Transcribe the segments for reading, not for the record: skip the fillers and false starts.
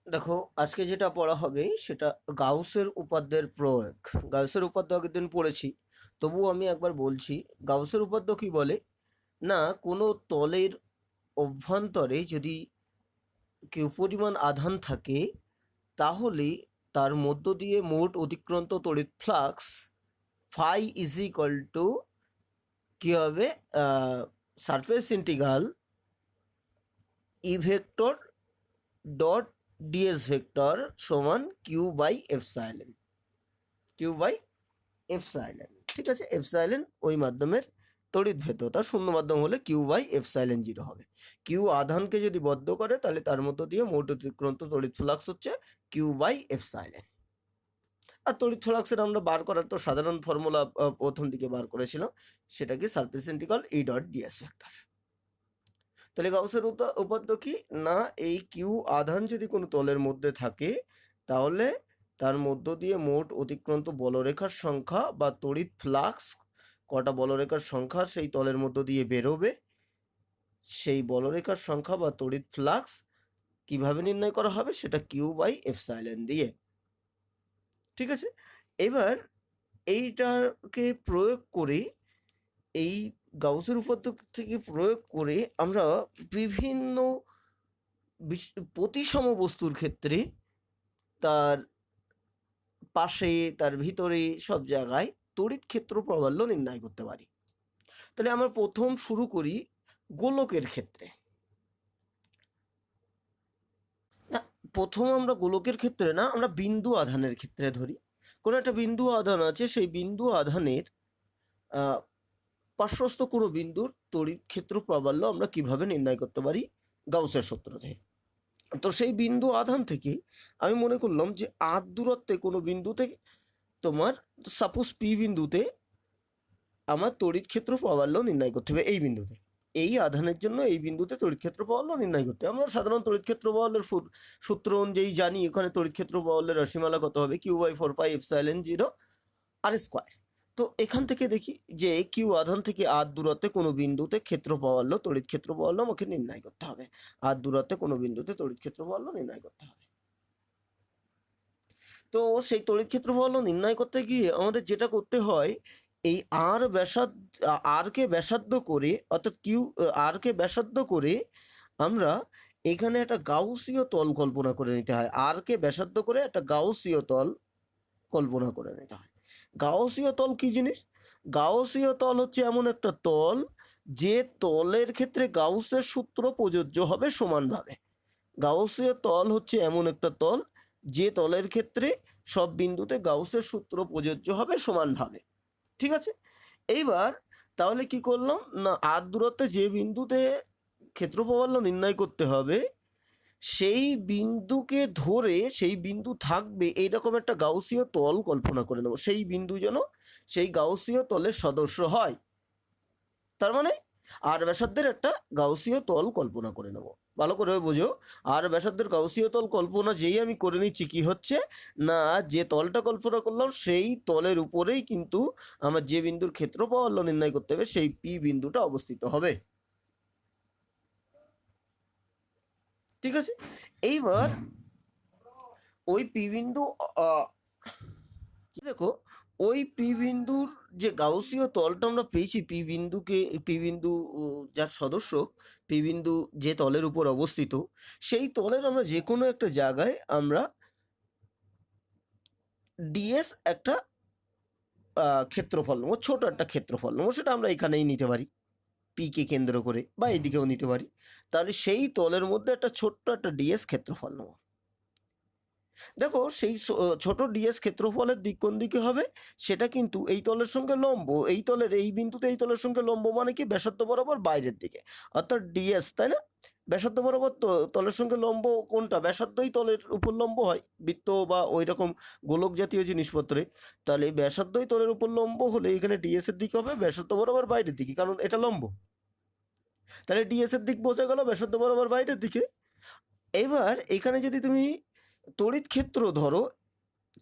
দেখো, আজকে যেটা পড়া হবে সেটা গাউসের উপপাদ্যের প্রয়োগ। গাউসের উপপাদ্য আগের দিন পড়েছি, তবুও আমি একবার বলছি। গাউসের উপপাদ্য কি বলে না, কোনো তলের অভ্যন্তরে যদি কেউ পরিমাণ আধান থাকে, তাহলে তার মধ্য দিয়ে মোট অতিক্রান্ত তড়িৎ flux phi is equal to কী হবে, surface integral E vector dot DS vector সমান কিউ বাই এফসাইলেন। ঠিক আছে, এফসাইলেন ওই মাধ্যমের তড়িৎ ভেদ্যতা, শূন্য মাধ্যম হলে কিউ বাই এফসাইলেন জিরো হবে। কিউ আধানকে যদি বদ্ধ করে তাহলে তার মধ্য দিয়ে মোট অতিক্রান্ত তড়িৎ ফ্লাক্স হচ্ছে কিউ বাই এফসাইলেন। আর তড়িৎ ফ্লাক্সের আমরা বার করার তো সাধারণ ফর্মুলা প্রথম দিকে বার করেছিলাম, সেটা কি surface integral E dot DS vector. তাহলে গাউসের উপপাদ্য কি না, এই কিউ আধান যদি কোনো তলের মধ্যে থাকে তাহলে তার মধ্য দিয়ে মোট অতিক্রান্ত বলরেখার সংখ্যা বা তড়িৎ ফ্লাক্স, কটা বলরেখার সংখ্যা সেই তলের মধ্য দিয়ে বেরোবে, সেই বলরেখার সংখ্যা বা তড়িৎ ফ্লাক্স কিভাবে নির্ণয় করা হবে, সেটা কিউ বাই এফসাইলেন দিয়ে। ঠিক আছে, এবার এইটাকে প্রয়োগ করে, এই গাউসের উপপাদ্য থেকে প্রয়োগ করে আমরা বিভিন্ন প্রতিসম বস্তুর ক্ষেত্রে তার পাশে, তার ভিতরে, সব জায়গায় তড়িৎ ক্ষেত্র প্রাবল্য নির্ণয় করতে পারি। তাহলে আমরা প্রথম শুরু করি গোলকের ক্ষেত্রে। না, প্রথম আমরা গোলকের ক্ষেত্রে না, আমরা বিন্দু আধানের ক্ষেত্রে ধরি। কোনো একটা বিন্দু আধান আছে, সেই বিন্দু আধানের পার্শ্বস্থ কোনো বিন্দুর তড়িৎ ক্ষেত্র প্রাবল্য আমরা কিভাবে নির্ণয় করতে পারি গাউসের সূত্র থেকে। তো সেই বিন্দু আধান থেকে আমি মনে করলাম যে আর দূরত্বে কোনো বিন্দুতে, তোমার সাপোজ পি বিন্দুতে আমার তড়িৎ ক্ষেত্র প্রাবল্য নির্ণয় করতে হবে। এই বিন্দুতে, এই আধানের জন্য এই বিন্দুতে তড়িৎ ক্ষেত্র প্রাবল্য নির্ণয় করতে হবে। আমরা সাধারণ তড়িৎ ক্ষেত্র প্রাবল্যের সূত্র অনুযায়ী জানি এখানে তড়িৎ ক্ষেত্র প্রাবল্যের রাশিমালা কত হবে, Q by 4 pi epsilon 0 R square. তো এখান থেকে দেখি যে কিউ আধান থেকে আর দূরত্বে কোনো বিন্দুতে ক্ষেত্র প্রাবল্য, তড়িৎ ক্ষেত্র প্রাবল্য আমাকে নির্ণয় করতে হবে। আর দূরত্বে কোনো বিন্দুতে তড়িৎ ক্ষেত্র প্রাবল্য নির্ণয় করতে হবে। তো সেই তড়িৎ ক্ষেত্র প্রাবল্য নির্ণয় করতে গিয়ে আমাদের যেটা করতে হয়, এই আর আরকে ব্যাসার্ধ করে, অর্থাৎ আরকে ব্যাসার্ধ করে আমরা এখানে একটা গাউসীয় তল কল্পনা করে নিতে হয়। আরকে ব্যাসার্ধ করে একটা গাউসীয় তল কল্পনা করে নিতে হয়। গাউসীয় তল কি জিনিস? গাউসীয় তল হচ্ছে এমন একটা তল যে তলের ক্ষেত্রে গাউসের সূত্র প্রযোজ্য হবে সমানভাবে। গাউসীয় তল হচ্ছে এমন একটা তল যে তলের ক্ষেত্রে সব বিন্দুতে গাউসের সূত্র প্রযোজ্য হবে সমানভাবে। ঠিক আছে, এইবার তাহলে কি করলাম না, আর দূরত্বে যে বিন্দুতে ক্ষেত্র প্রাবল্য নির্ণয় করতে হবে, সেই বিন্দুকে ধরে, সেই বিন্দু থাকবে এইরকম একটা গাউসীয় তল কল্পনা করে নেব। সেই বিন্দু যেন সেই গাউসীয় তলের সদস্য হয়। তার মানে আর ব্যাসার্ধের একটা গাউসীয় তল কল্পনা করে নেব। ভালো করে বোঝো, আর ব্যাসার্ধের গাউসীয় তল কল্পনা যেই আমি করে নিচ্ছি, কি হচ্ছে না, যে তলটা কল্পনা করলাম সেই তলের উপরেই কিন্তু আমার যে বিন্দুর ক্ষেত্র প্রাবল্য নির্ণয় করতে হবে, সেই পি বিন্দুটা অবস্থিত হবে। ঠিক আছে, এইবার ওই পি বিন্দু, দেখো, ওই পি বিন্দুর যে গাউসীয় তলটা আমরা পেয়েছি, পি বিন্দু যার সদস্য, পি বিন্দু যে তলের উপর অবস্থিত, সেই তলের আমরা যে কোনো একটা জায়গায় আমরা ডিএস একটা ক্ষেত্রফল নেবো, ছোট একটা ক্ষেত্রফল নেবো, সেটা আমরা এখানেই নিতে পারি পিকে কেন্দ্র করে, বা এদিকেও নিতে পারি। তাহলে সেই তলের মধ্যে একটা ছোট্ট একটা ডিএস ক্ষেত্রফল নেবো। দেখো, সেই ছোট ডিএস ক্ষেত্রফলের দিক কোন দিকে হবে, সেটা কিন্তু এই তলের সঙ্গে লম্ব, এই তলের এই বিন্দুতে এই তলের সঙ্গে লম্ব, মানে কি ব্যাসার্ধ বরাবর বাইরের দিকে, অর্থাৎ ডিএস, তাই না? ব্যাসার্ধ বরাবর তো তলের সঙ্গে লম্ব কোনটা? ব্যাসার্ধই তলের উপর লম্ব হয় বৃত্ত বা ওই রকম গোলক জাতীয় জিনিসপত্রে। তাহলে ব্যাসার্ধই তলের উপর লম্ব হলে এখানে ডিএস এর দিক হবে ব্যাসার্ধ বরাবর বাইরের দিকে, কারণ এটা লম্ব। তাহলে ডিএস এর দিক বোঝা গেল ব্যাসার্ধ বরাবর বাইরের দিকে। এবার এখানে যদি তুমি তড়িৎ ক্ষেত্র ধরো,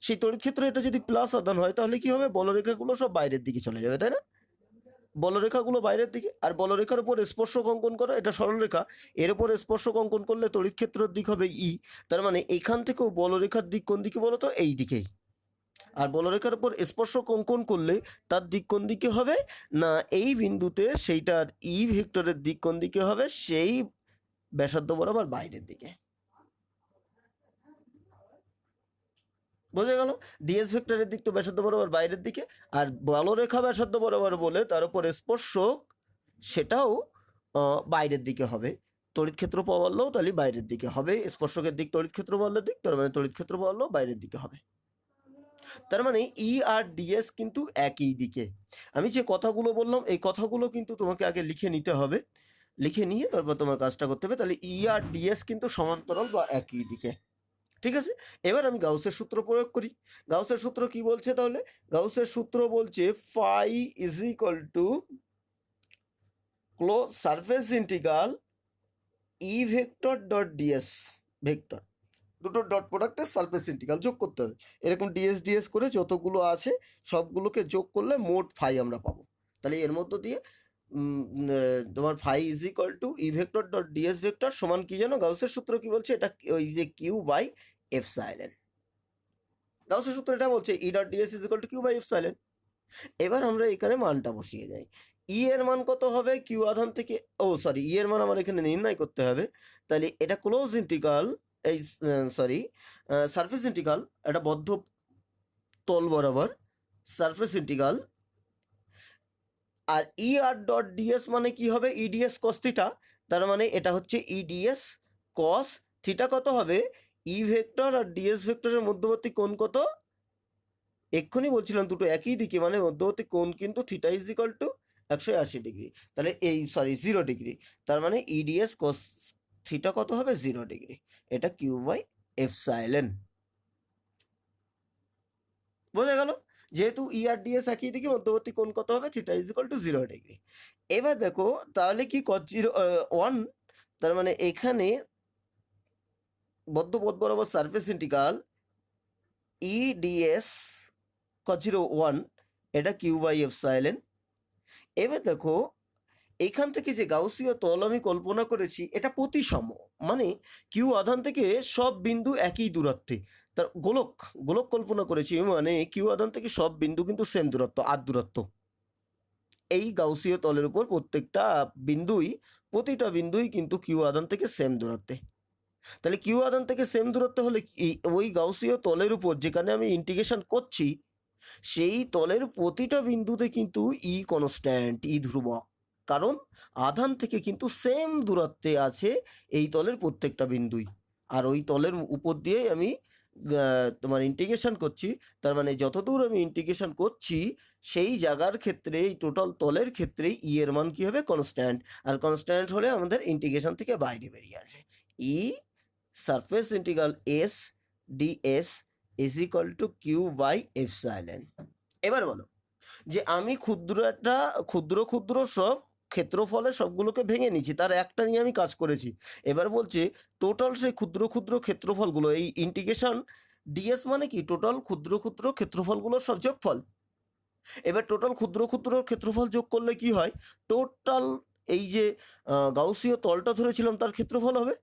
সেই তড়িৎ ক্ষেত্র এটা যদি প্লাস আধান হয়, তাহলে কি হবে, বলরেখাগুলো সব বাইরের দিকে চলে যাবে, তাই না? বলরেখাগুলো বাইরের দিকে, আর বলরেখার উপর স্পর্শক অঙ্কন করো, এটা সরলরেখা, এর উপর স্পর্শক অঙ্কন করলে তড়িৎ ক্ষেত্রের দিক হবে ই। তার মানে এখান থেকেও বলরেখার দিক কোন দিকে বলো তো? এই দিকেই। আর বলরেখার উপর স্পর্শক অঙ্কন করলে তার দিক কোন দিকে হবে না, এই বিন্দুতে সেইটার ই ভেক্টরের দিক কোন দিকে হবে, সেই ব্যাসার্ধ বরাবর বাইরের দিকে। বোঝা গেল? ডিএস ভেক্টরের দিক তো ব্যাসার্ধ বরাবর বাইরের দিকে, আর বলরেখা ব্যাসার্ধ বরাবর বলে তার উপর স্পর্শক সেটাও বাইরের দিকে হবে। তড়িৎ ক্ষেত্র বললেও তাহলে বাইরের দিকে হবে, স্পর্শকের দিক তড়িৎ ক্ষেত্র বললের দিক, তার মানে তড়িৎ ক্ষেত্র বললেও বাইরের দিকে হবে। তার মানে ই আর ডিএস কিন্তু একই দিকে। আমি যে কথাগুলো বললাম এই কথাগুলো কিন্তু তোমাকে আগে লিখে নিতে হবে, লিখে নিয়ে তারপর তোমার কাজটা করতে হবে। তাহলে ই আর ডিএস কিন্তু সমান্তরাল বা একই দিকে। ঠিক আছে, এবার আমি গাউসের সূত্র প্রয়োগ করি। গাউসের সূত্র কি বলছে তাহলে? গাউসের সূত্র বলছে phi is equal to close surface integral E vector dot DS vector, দুটো ডট প্রোডাক্টের সারফেস ইন্টিগ্রাল যোগ করতে হবে। এরকম ডিএস ডিএস করে যতগুলো আছে সবগুলোকে যোগ করলে মোট ফাই আমরা পাবো। তাহলে এর মধ্য দিয়ে তোমার phi is equal to E vector dot DS vector সমান কি জানো? গাউসের সূত্র কি বলছে? এটা ওই যে কিউ বাই এপসাইলন। গাউসের সূত্র এটা বলছে E dot DS is equal to Q by epsilon. এবার আমরা এখানে মানটা বসিয়ে যাই। ই এর মান কত হবে? কিউ আধান থেকে, ও সরি, ই এর মান আমার এখানে নির্ণয় করতে হবে। তাহলে এটা ক্লোজ ইন্টিগ্রাল, এই সরি সারফেস ইন্টিগ্রাল, এটা বদ্ধ তল বরাবর সারফেস ইন্টিগ্রাল। আর ই আর ডট ডিএস মানে কি হবে? EDS cos theta. তার মানে এটা হচ্ছে ইডিএস কস থিটা। কত হবে? ই ভেক্টর আর ডিএস ভেক্টরের মধ্যবর্তী কোণ কত? এক্ষুনি বলছিলাম দুটো একই দিকে, মানে মধ্যবর্তী কোণ কিন্তু theta is equal two 180 degree. তাহলে এই সরি 0 ডিগ্রি। তার মানে ইডিএস কস থিটা কত হবে? 0 ডিগ্রি। এটা কিউ বাই এপসাইলন। বোঝা গেল? যেহেতু ই আর ডিএস একই দিকে, মধ্যবর্তী কোণ কত হবে? Theta is equal two 0 degree. এবার দেখো তাহলে কি কস 1, তার মানে এখানে বদ্ধ পথ বরাবর সারফেস ইন্টিগ্রাল ই ডিএস cos 0 1, এটা কিউ বাই এপসাইলন। এবার দেখো এইখান থেকে যে গাউসীয় তল আমি কল্পনা করেছি এটা প্রতিসম, মানে কিউ আধান থেকে সব বিন্দু একই দূরত্বে। তার গোলক গোলক কল্পনা করেছি, মানে কিউ আধান থেকে সব বিন্দু কিন্তু সেম দূরত্ব, আর দূরত্ব। এই গাউসীয় তলের উপর প্রত্যেকটা বিন্দুই, প্রতিটা বিন্দুই কিন্তু কিউ আধান থেকে সেম দূরত্বে। তাহলে কিউ আধান থেকে সেম দূরত্ব হলে ওই গাউসীয় তলের উপর যেখানে আমি ইন্টিগ্রেশন করছি সেই তলের প্রতিটা বিন্দুতে কিন্তু ই কনস্ট্যান্ট, ই ধ্রুবক, কারণ আধান থেকে কিন্তু সেম দূরত্বে আছে এই তলের প্রত্যেকটা বিন্দুই। আর ওই তলের উপর দিয়েই আমি তোমার ইন্টিগ্রেশন করছি। তার মানে যতদূর আমি ইন্টিগ্রেশন করছি সেই জায়গার ক্ষেত্রে, এই টোটাল তলের ক্ষেত্রে ই এর মান কী হবে? কনস্ট্যান্ট। আর কনস্ট্যান্ট হলে আমাদের ইন্টিগ্রেশন থেকে বাইরে বেরিয়ে আসবে। E surface integral s d s is equal to Q by epsilon. এবার বলো যে আমি ক্ষুদ্র ক্ষুদ্র সব ক্ষেত্রফলে সবগুলোকে ভেঙে নিচ্ছি, তার একটা নিয়ে আমি কাজ করেছি। এবার বলছে টোটাল সেই ক্ষুদ্র ক্ষুদ্র ক্ষেত্রফলগুলো, এই ইন্টিগ্রেশন ডিএস মানে কি? টোটাল ক্ষুদ্র ক্ষুদ্র ক্ষেত্রফলগুলোর সব যোগফল। এবার টোটাল ক্ষুদ্র ক্ষুদ্র ক্ষেত্রফল যোগ করলে কি হয়? টোটাল এই যে গাউসীয় তলটা ধরেছিলাম তার ক্ষেত্রফল হবে,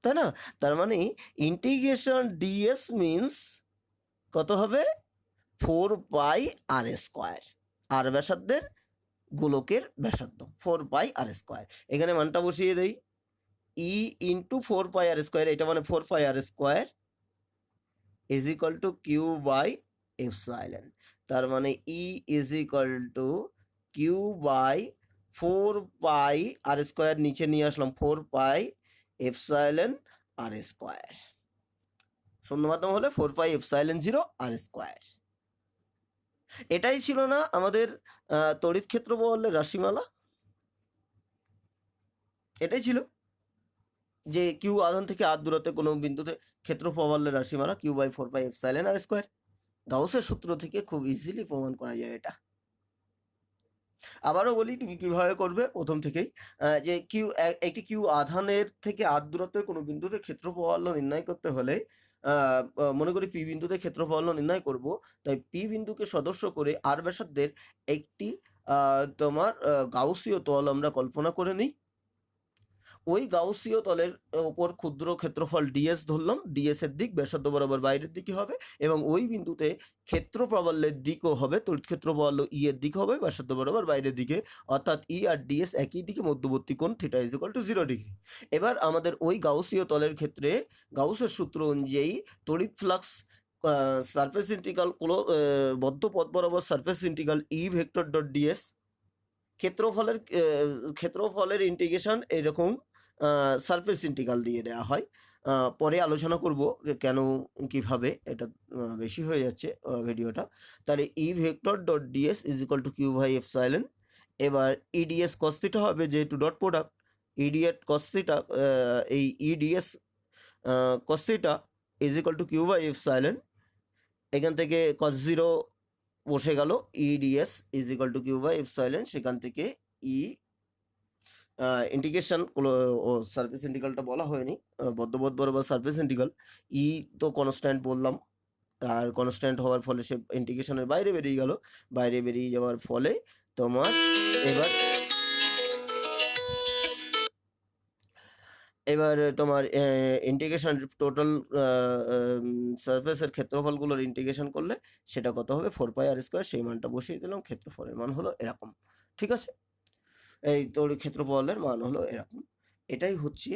তাই না? তার মানে ইন্টিগ্রেশন ডিএস মিন্স কত হবে? 4 পাই আর স্কোয়ার। আর ব্যাসার্ধের গোলকের ব্যাসার্ধ 4 পাই আর স্কোয়ার। এখানে মানটা বসিয়ে দেই, ই ইন্টু 4 পাই আর স্কোয়ার, এটা মানে 4 pi r square is equal to Q by epsilon. তার মানে E is equal to Q by 4 pi r square, নিচে নিয়ে আসলাম 4 পাই এপসাইলন আর স্কোয়ার। শূন্য মাধ্যম হলে 4 পাই এপসাইলন 0 আর স্কোয়ার। এটাই ছিল না আমাদের তড়িৎ ক্ষেত্র বলের রাশিমালা? এটাই ছিল যে কিউ আধান থেকে আর দূরত্বে কোনো বিন্দুতে ক্ষেত্র প্রবলের রাশিমালা q by 4 pi epsilon r square. গাউসের সূত্র থেকে খুব ইজিলি প্রমাণ করা যায় এটা। আবারও বলি তুমি কিভাবে করবে প্রথম থেকেই, যে একটি কিউ আধানের থেকে আর দূরত্বের কোনো বিন্দুতে ক্ষেত্র প্রবল নির্ণয় করতে হলে মনে করি পি বিন্দুতে ক্ষেত্র প্রবল নির্ণয় করব, তাই পি বিন্দুকে সদস্য করে আর ব্যাসার্ধের একটি তোমার গাউসীয় তল আমরা কল্পনা করে নিই। ওই গাউসীয় তলের ওপর ক্ষুদ্র ক্ষেত্রফল ডিএস ধরলাম, ডিএস এর দিক ব্যাসার্ধ বরাবর বাইরের দিকে হবে, এবং ওই বিন্দুতে ক্ষেত্র প্রাবল্যের দিকও হবে, তড়িৎ ক্ষেত্র প্রাবল্য ই এর দিক হবে ব্যাসার্ধ বরাবর বাইরের দিকে, অর্থাৎ ই আর ডিএস একই দিকে, মধ্যবর্তী কোণ theta is equal to 0 degree. এবার আমাদের ওই গাউসীয় তলের ক্ষেত্রে গাউসের সূত্র অনুযায়ী তড়িৎ ফ্লাক্স সারফেস ইন্টিগ্রাল বদ্ধ পথ বরাবর surface integral E vector dot DS, ক্ষেত্রফলের ইন্টিগ্রেশন এরকম সারফেস ইন্টিগ্রাল দিয়ে দেওয়া হয়। পরে আলোচনা করব কেন কিভাবে, এটা বেশি হয়ে যাচ্ছে ভিডিওটা। তাহলে E vector dot DS is equal to Q by epsilon. এবার ইডিএস কস থিটা হবে, যেহেতু ডট প্রোডাক্ট, ইডিএট কস থিটা, এই E ds cos theta is equal to Q by epsilon. এখান থেকে কস 0 বসে গেল, E ds is equal to Q by epsilon, সেখান থেকে ই ইন্টিগ্রেশন ও সারফেস ইন্টিগ্রালটা বলা হয়নি, বদ্ধপথ বরাবর সারফেস ইন্টিগ্রাল, ই তো কনস্ট্যান্ট বললাম, আর কনস্ট্যান্ট হওয়ার ফলে সে ইন্টিগ্রেশনের বাইরে বেরিয়ে গেল, বাইরে বেরিয়ে যাওয়ার ফলে তোমার এবার তোমার ইন্টিগ্রেশন টোটাল সারফেসের ক্ষেত্রফলগুলোর ইন্টিগ্রেশন করলে সেটা কত হবে, 4πr², সেই মানটা বসিয়ে দিলাম, ক্ষেত্রফলের মান হলো এরকম। ঠিক আছে, এই তড়িৎ ক্ষেত্রফলের মান হলো এরকম। এটাই হচ্ছে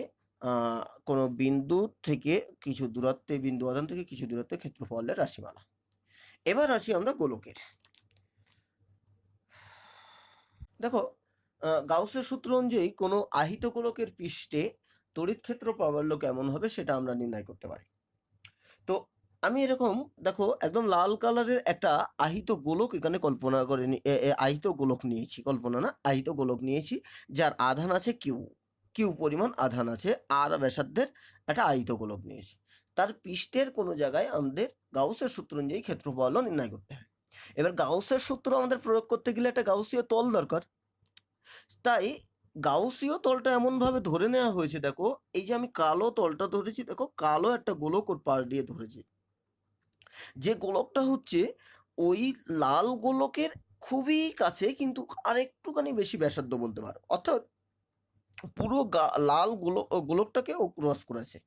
কোনো বিন্দু থেকে কিছু দূরত্বে, বিন্দু আধান থেকে কিছু দূরত্বে ক্ষেত্রফলের রাশিমালা। এবার আসি আমরা গোলকের। দেখো, গাউসের সূত্র অনুযায়ী কোনো আহিত গোলকের পৃষ্ঠে তড়িৎ ক্ষেত্র প্রাবল্য কেমন হবে সেটা আমরা নির্ণয় করতে পারি। তো আমি এরকম দেখো একদম লাল কালারের একটা আহিত গোলক এখানে কল্পনা করে আহিত গোলক নিয়েছি, কল্পনা না, আহিত গোলক নিয়েছি, যার আধান আছে কিউ পরিমাণ আধান আছে, আর ব্যাসার্ধের একটা আহিত গোলক নিয়েছি। তার পৃষ্ঠের কোনো জায়গায় আমাদের গাউসের সূত্র অনুযায়ী ক্ষেত্রফল নির্ণয় করতে হয়। এবার গাউসের সূত্র আমাদের প্রয়োগ করতে গেলে একটা গাউসীয় তল দরকার। তাই গাউসীয় তলটা এমনভাবে ধরে নেওয়া হয়েছে, দেখো এই যে আমি কালো তলটা ধরেছি, দেখো কালো একটা গোলক ওর পাশ দিয়ে ধরেছি, যে গোলকটা হচ্ছে ওই লাল গোলকের খুবই কাছে, কিন্তু আরেকটুখানি বেশি ব্যাসার্ধ বলতে পারো, অর্থাৎ পুরো লাল গোলকটাকে ও ক্রস করেছে।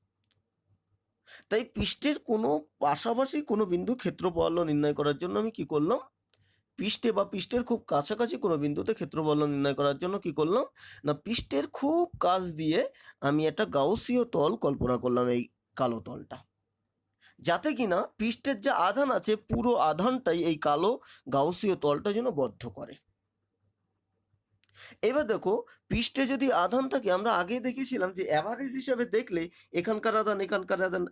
তাই পৃষ্ঠের কোনো পাশাপাশি কোনো বিন্দু ক্ষেত্রফল নির্ণয় করার জন্য আমি কি করলাম, পৃষ্ঠে বা পৃষ্ঠের খুব কাছাকাছি কোনো বিন্দুতে ক্ষেত্রফল নির্ণয় করার জন্য কি করলাম না, পৃষ্ঠের খুব কাছ দিয়ে আমি একটা গাউসীয় তল কল্পনা করলাম, এই কালো তলটা, যাতে কিনা পৃষ্ঠের যে আধান আছে পুরো আধানটাই এই কালো গাউসীয় তলটা যেন বদ্ধ করে। এবার দেখো, পৃষ্ঠে যদি আধান থাকে, আমরা আগে দেখেছিলাম যে অ্যাভারেজ হিসাবে দেখলে এখানকার আধান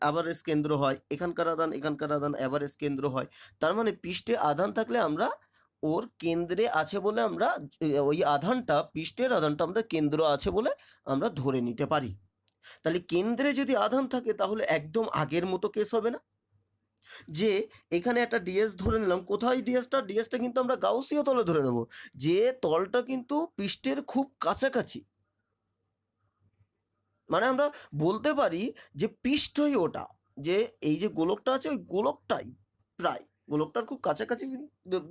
অ্যাভারেজ কেন্দ্র হয়, এখানকার আধান অ্যাভারেজ কেন্দ্র হয়। তার মানে পৃষ্ঠে আধান থাকলে আমরা ওর কেন্দ্রে আছে বলে আমরা ওই আধানটা, পৃষ্ঠের আধানটা আমরা কেন্দ্র আছে বলে আমরা ধরে নিতে পারি। তাহলে কেন্দ্রে যদি আধান থাকে তাহলে একদম আগের মতো কেস হবে না, যে এখানে একটা ডিএস ধরে নিলাম, কোথায় ডিএসটা কিন্তু আমরা গাউসীয় তলে ধরে নেব, যে তলটা কিন্তু পৃষ্ঠের খুব কাছাকাছি, মানে আমরা বলতে পারি যে পৃষ্ঠই ওটা, যে এই যে গোলকটা আছে ওই গোলকটাই প্রায়, গোলকটার খুব কাছাকাছি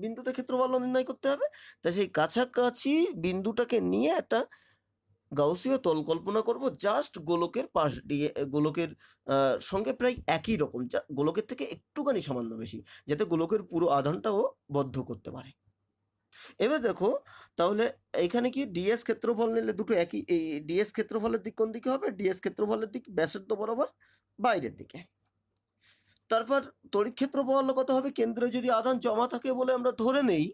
বিন্দুতে ক্ষেত্রফল নির্ণয় করতে হবে। তাই সেই কাছাকাছি বিন্দুটাকে নিয়ে একটা গাউসীয় তল কল্পনা করব, জাস্ট গোলকের পাশ দিয়ে, গোলকের সঙ্গে প্রায় একই রকম, গোলকের থেকে একটুখানি সামান্য বেশি, যাতে গোলকের পুরো আধানটাও বদ্ধ করতে পারে। এবার দেখো, তাহলে এখানে কি ডিএস ক্ষেত্রফল নিলে দুটো একই, এই ডিএস ক্ষেত্রফলের দিক কোন দিকে হবে, ডিএস ক্ষেত্রফলের দিক ব্যাসার্ধ বরাবর বাইরের দিকে। তারপর তড়িৎ ক্ষেত্রফল কত হবে, কেন্দ্রে যদি আধান জমা থাকে বলে আমরা ধরে নেই,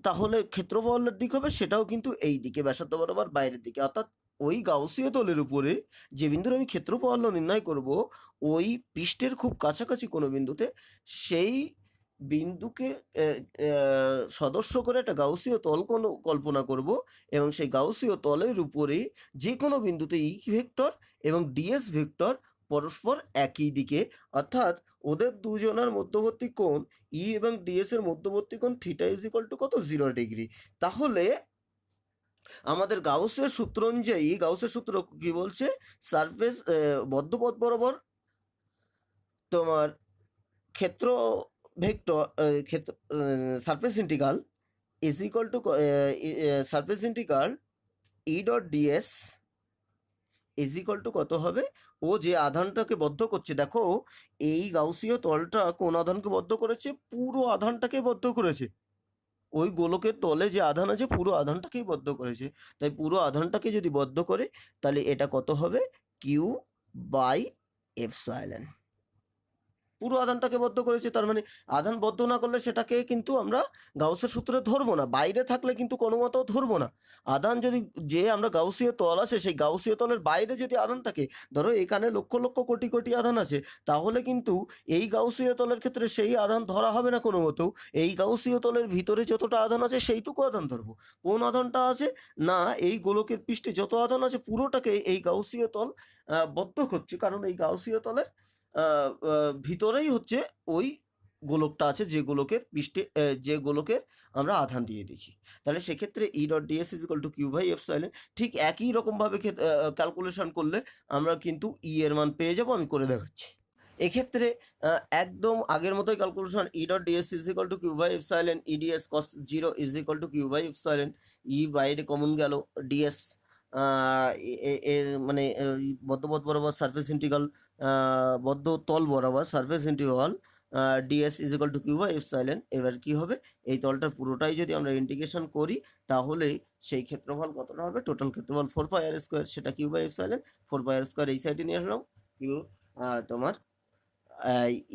তাহলে ক্ষেত্রফলের দিক হবে সেটাও কিন্তু এই দিকে ব্যাসার্ধ বরাবর বাইরের দিকে, অর্থাৎ ওই গাউসীয় তলের উপরে যে বিন্দুর আমি ক্ষেত্রফল নির্ণয় করব, ওই পৃষ্ঠের খুব কাছাকাছি কোনো বিন্দুতে, সেই বিন্দুকে সদস্য করে একটা গাউসীয় তল কল্পনা করব, এবং সেই গাউসীয় তলের উপরে যে কোনো বিন্দুতে ই ভেক্টর এবং ডিএস ভেক্টর পরস্পর একই দিকে, অর্থাৎ ওদের দুজনের মধ্যবর্তী কোণ ই এবং ডিএস এর মধ্যবর্তী কোণ থিটা ইজ ইকুয়াল টু কত, 0 ডিগ্রি। তাহলে আমাদের গাউসের সূত্র অনুযায়ী, গাউসের সূত্র কি বলছে, সারফেস বদ্ধপথ বরাবর তোমার ক্ষেত্র vector surface integral is equal two surface integral E dot DS is equal to কত হবে, ও যে আধানটাকে বদ্ধ করছে, দেখো এই গাউসীয় তলটা কোন আধানকে বদ্ধ করেছে, পুরো আধানটাকে বদ্ধ করেছে। ওই গোলকের তলে যে আধান আছে পুরো আধানটাকেই বদ্ধ করেছে, তাই পুরো আধানটাকে যদি বদ্ধ করে তাহলে এটা কত হবে, কিউ বাই এপসাইলন। পুরো আধানটাকে বদ্ধ করেছে, তার মানে আধান বদ্ধ না করলে সেটাকে কিন্তু আমরা গাউসের সূত্রে ধরবো না, বাইরে থাকলে কিন্তু কোনো মতেও ধরবো না। আধান যদি, যে আমরা গাউসীয় তল আছে সেই গাউসীয় তলের বাইরে যদি আধান থাকে, ধরো এখানে লক্ষ লক্ষ কোটি কোটি আধান আছে, তাহলে কিন্তু এই গাউসীয় তলের ক্ষেত্রে সেই আধান ধরা হবে না কোনো মতেও। এই গাউসীয় তলের ভিতরে যতটা আধান আছে সেইটুকু আধান ধরবো। কোন আধানটা আছে না, এই গোলকের পৃষ্ঠে যত আধান আছে পুরোটাকে এই গাউসীয় তল বদ্ধ করছে, কারণ এই গাউসীয় তলের ভিতরেই হচ্ছে ওই গোলকটা আছে যে গোলকের পৃষ্ঠে যে গোলকের আমরা আধান দিয়ে দিয়েছি। তাহলে সেক্ষেত্রে E dot DS is equal to Q by epsilon. ঠিক একই রকমভাবে ক্যালকুলেশন করলে আমরা কিন্তু ই এর মান পেয়ে যাব, আমি করে দেখাচ্ছি। এক্ষেত্রে একদম আগের মতোই calculation, E dot DS is equal to Q by epsilon, E d s cos zero is equal to Q by epsilon. E বাইরে কমন গেল, ডিএস মানে বদ্ধপথ বরাবর সারফেস ইন্টিগ্রাল, বদ্ধ তল বরাবর surface integral ds is equal to Q by epsilon. এবার কি হবে, এই তলটার পুরোটাই যদি আমরা ইন্টিগ্রেশন করি তাহলে সেই ক্ষেত্রফল কতটা হবে, টোটাল ক্ষেত্রফল 4 পাই আর স্কোয়ার, সেটা q by epsilon. 4 pi r square এই সাইডে নিয়ে আসলাম, কিউ তোমার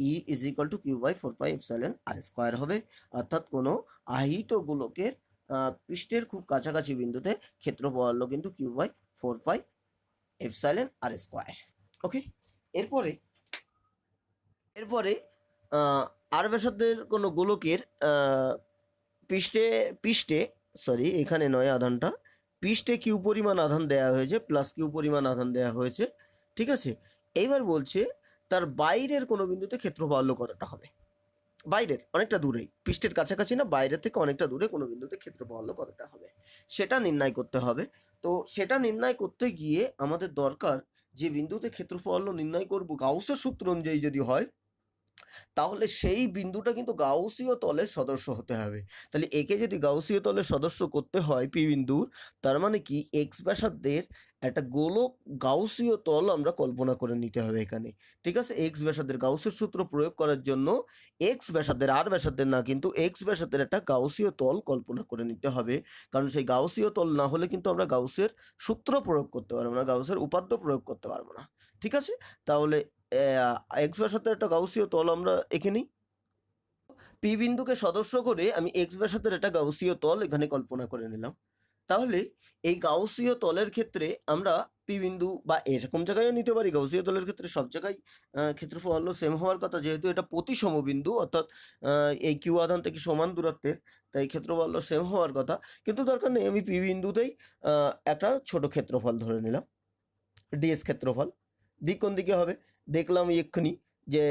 E is equal to Q by 4 pi epsilon r square হবে। অর্থাৎ কোনো আহিত গোলকের পৃষ্ঠের খুব কাছাকাছি বিন্দুতে ক্ষেত্রফল কিন্তু q by 4 pi epsilon r square. Okay, এরপরে আর ব্যাসার্ধের কোনো গোলকের পৃষ্ঠে পৃষ্ঠে সরি এখানে নয়, আধানটা পৃষ্ঠে কিউ পরিমাণ আধান দেওয়া হয়েছে, প্লাস কিউ পরিমাণ আধান দেওয়া হয়েছে, ঠিক আছে। এইবার বলছে তার বাইরের কোনো বিন্দুতে ক্ষেত্রফল কতটা হবে, বাইরের অনেকটা দূরেই, পৃষ্ঠের কাছাকাছি না, বাইরের থেকে অনেকটা দূরে কোনো বিন্দুতে ক্ষেত্রফল কতটা হবে সেটা নির্ণয় করতে হবে। তো সেটা নির্ণয় করতে গিয়ে আমাদের দরকার যে বিন্দুতে ক্ষেত্রফল নির্ণয় করব গাউসের সূত্র অনুযায়ী যদি হয়, তাহলে সেই বিন্দুটা কিন্তু গাউসীয় তলের সদস্য হতে হবে। তাহলে একে যদি গাউসীয় তলের সদস্য করতে হয় পি বিন্দুর, তার মানে কি এক্স ব্যাসার্ধের একটা গোলক গাউসীয় তল আমরা কল্পনা করে নিতে হবে এখানে, ঠিক আছে। এক্স ব্যাসার্ধের গাউসের সূত্র প্রয়োগ করার জন্য এক্স ব্যাসার্ধের, আর ব্যাসার্ধের না কিন্তু এক্স ব্যাসার্ধের একটা গাউসীয় তল কল্পনা করে নিতে হবে, কারণ সেই গাউসীয় তল না হলে কিন্তু আমরা গাউসের সূত্র প্রয়োগ করতে পারবো না, গাউসের উপাদ্য প্রয়োগ করতে পারবো না, ঠিক আছে। তাহলে এক্স ব্যাসার্ধের একটা গাউসীয় তল আমরা এঁকে নিই। পি বিন্দুকে সদস্য করে আমি এক্স ব্যাসার্ধের একটা গাউসীয় তল এখানে কল্পনা করে নিলাম। তাহলে এই গাউসীয় তলের ক্ষেত্রে আমরা পি বিন্দু বা এরকম জায়গায়ও নিতে পারি, গাউসীয় তলের ক্ষেত্রে সব জায়গায় ক্ষেত্রফল সেম হওয়ার কথা, যেহেতু এটা প্রতিসম বিন্দু, অর্থাৎ এই কিউ আধান থেকে সমান দূরত্বের, তাই ক্ষেত্রফল সেম হওয়ার কথা। কিন্তু দরকার নেই, আমি পি বিন্দুতেই একটা ছোট ক্ষেত্রফল ধরে নিলাম, ডিএস ক্ষেত্রফল। দিক কোন দিকে হবে, দেখলাম এক্ষুনি যে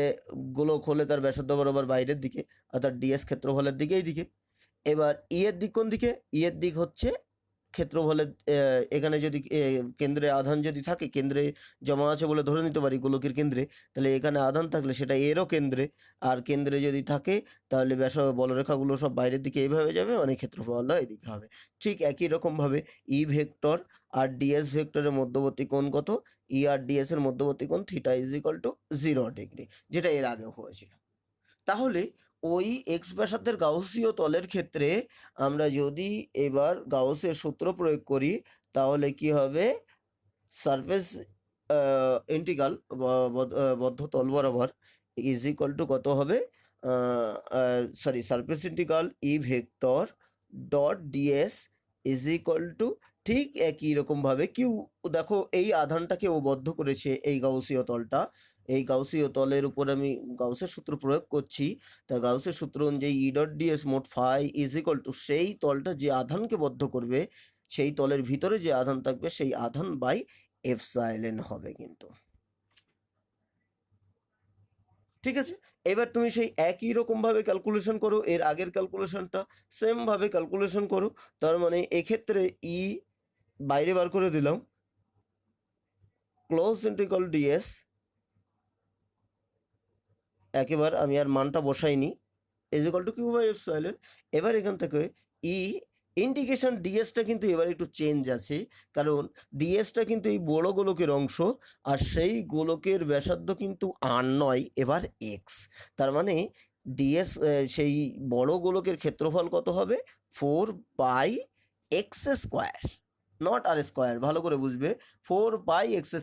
গোলক হলে তার ব্যাসার্ধ বরাবর বাইরের দিকে, অর্থাৎ ডিএস ক্ষেত্রফলের দিকে এই দিকে। এবার ই এর দিক কোন দিকে, ই এর দিক হচ্ছে ক্ষেত্রফলের এখানে যদি কেন্দ্রে আধান যদি থাকে, কেন্দ্রে জমা আছে বলে ধরে নিতে পারি গোলকের কেন্দ্রে, তাহলে এখানে আধান থাকলে সেটা এরও কেন্দ্রে, আর কেন্দ্রে যদি থাকে তাহলে বলরেখাগুলো সব বাইরের দিকে এইভাবে যাবে, মানে ক্ষেত্রফল এদিকে হবে। ঠিক একই রকমভাবে ই ভেক্টর আর ডিএস ভেক্টরের মধ্যবর্তী কোণ কত, ই আর ডিএস এর মধ্যবর্তী কোণ theta is equal to 0 degree, যেটা এর আগেও হয়েছিল। তাহলে ওই এক্স ব্যাসার্ধের গাউসীয় তলের ক্ষেত্রে আমরা যদি এবার গাউসের সূত্র প্রয়োগ করি তাহলে কি হবে, সারফেস ইন্টিগ্রাল বদ্ধ তল বরাবর ইজ ইকুয়াল টু কত হবে, sorry surface integral E vector dot DS is equal two, ঠিক একই রকমভাবে কিউ, দেখো এই আধানটাকে ও বদ্ধ করেছে এই গাউসীয় তলটা, এই গাউসীয় তলের উপর আমি গাউসের সূত্র প্রয়োগ করছি, তা গাউসের সূত্র অনুযায়ী ই ডট ডিএস মোট ফাই ইজ ইকুয়াল টু সেই তলটা যে আধানকে বদ্ধ করবে সেই তলের ভিতরে যে আধান থাকবে সেই আধান বাই এপসাইলন হবে কিন্তু, ঠিক আছে। এবার তুমি সেই একই রকমভাবে ক্যালকুলেশন করো, এর আগের ক্যালকুলেশনটা সেমভাবে ক্যালকুলেশন করো। তার মানে এক্ষেত্রে ই বাইরে বার করে দিলাম, ক্লোজ ইন্টিগ্রাল ডিএস, একেবারে আমি আর মানটা বসাইনি, is equal to Q by epsilon. এবার এখান থেকে ই ইন্ডিকেশন ডিএসটা কিন্তু এবার একটু চেঞ্জ আছে, কারণ ডিএসটা কিন্তু এই বড় গোলকের অংশ, আর সেই গোলকের ব্যাসার্ধ কিন্তু আর নয়, এবার এক্স। তার মানে ডিএস, সেই বড় গোলকের ক্ষেত্রফল কত হবে? 4 পাই x², নট r², ভালো করে বুঝবে। 4 pi x²,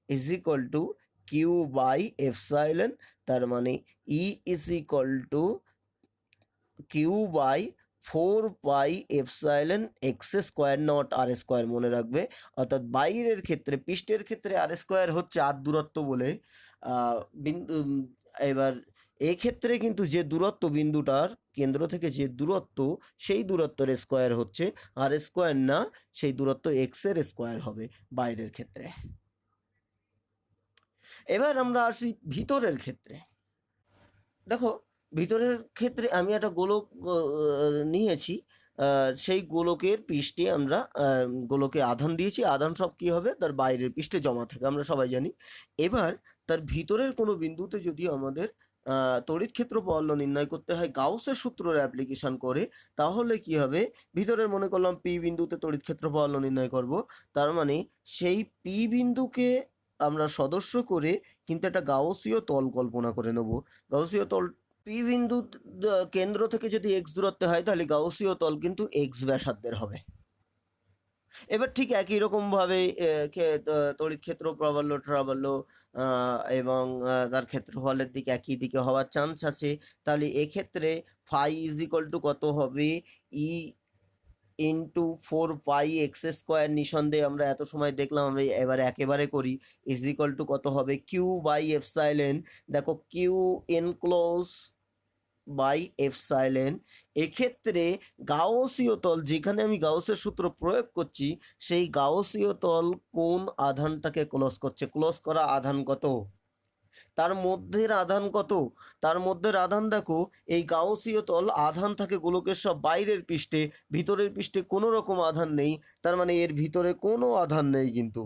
is equal to Q by epsilon. তার মানে E is equal to Q by 4 pi epsilon x², not r², মনে রাখবে। অর্থাৎ বাইরের ক্ষেত্রে, পৃষ্ঠের ক্ষেত্রে r² হচ্ছে আর দূরত্ব বলে বিন্দু। এবার এক্ষেত্রে কিন্তু যে দূরত্ব, বিন্দুটার কেন্দ্র থেকে যে দূরত্ব, সেই দূরত্বের স্কোয়ার হচ্ছে r², না, সেই দূরত্ব x-এর স্কোয়ার হবে বাইরের ক্ষেত্রে। এবার আমরা আসি ভিতরের ক্ষেত্রে। দেখো, ভিতরের ক্ষেত্রে আমি একটা গোলক নিয়েছি, সেই গোলকের পৃষ্ঠে আমরা গোলকে আধান দিয়েছি। আধান সব কী হবে? তার বাইরের পৃষ্ঠে জমা থাকে, আমরা সবাই জানি। এবার তার ভিতরের কোনো বিন্দুতে যদি আমাদের তড়িৎ ক্ষেত্র বল নির্ণয় করতে হয় গাউসের সূত্রের অ্যাপ্লিকেশন করে, তাহলে কি হবে? ভিতরের মনে করলাম পি বিন্দুতে তড়িৎ ক্ষেত্র বল নির্ণয় করব। তার মানে সেই পি বিন্দুকে আমরা সদস্য করে কিন্তু একটা গাউসীয় তল কল্পনা করে নেব। গাউসীয় তল পি বিন্দু কেন্দ্র থেকে যদি এক্স দূরত্বে হয়, তাহলে গাউসীয় তল কিন্তু এক্স ব্যাসার্ধের হবে। এবার ঠিক একই রকমভাবে তড়িৎ ক্ষেত্র প্রাবল্য ট্রাবল্য এবং তার ক্ষেত্রফলের দিক একই দিকে হওয়ার চান্স আছে। তাহলে এক্ষেত্রে ফাই ইজ ইকুয়াল টু কত হবে? ই ইন্টু 4 পাই x², নিঃসন্দেহে আমরা এত সময় দেখলাম, আমরা এবার একেবারে করি, ইজ ইকুয়াল টু কত হবে? Q by epsilon. দেখো, কিউ এনক্লোজ বাই এপসাইলন। এক্ষেত্রে গাউসীয় তল, যেখানে আমি গাউসের সূত্র প্রয়োগ করছি, সেই গাউসীয় তল কোন আধানটাকে ক্লোজ করছে? ক্লোজ করা আধান কত? তার মধ্যের আধান কত? তার মধ্যের আধান দেখো, এই গাউসীয় তল আধান থাকে গোলকের সব বাইরের পৃষ্ঠে, ভিতরের পৃষ্ঠে কোনো রকম আধান নেই। তার মানে এর ভিতরে কোনো আধান নেই। কিন্তু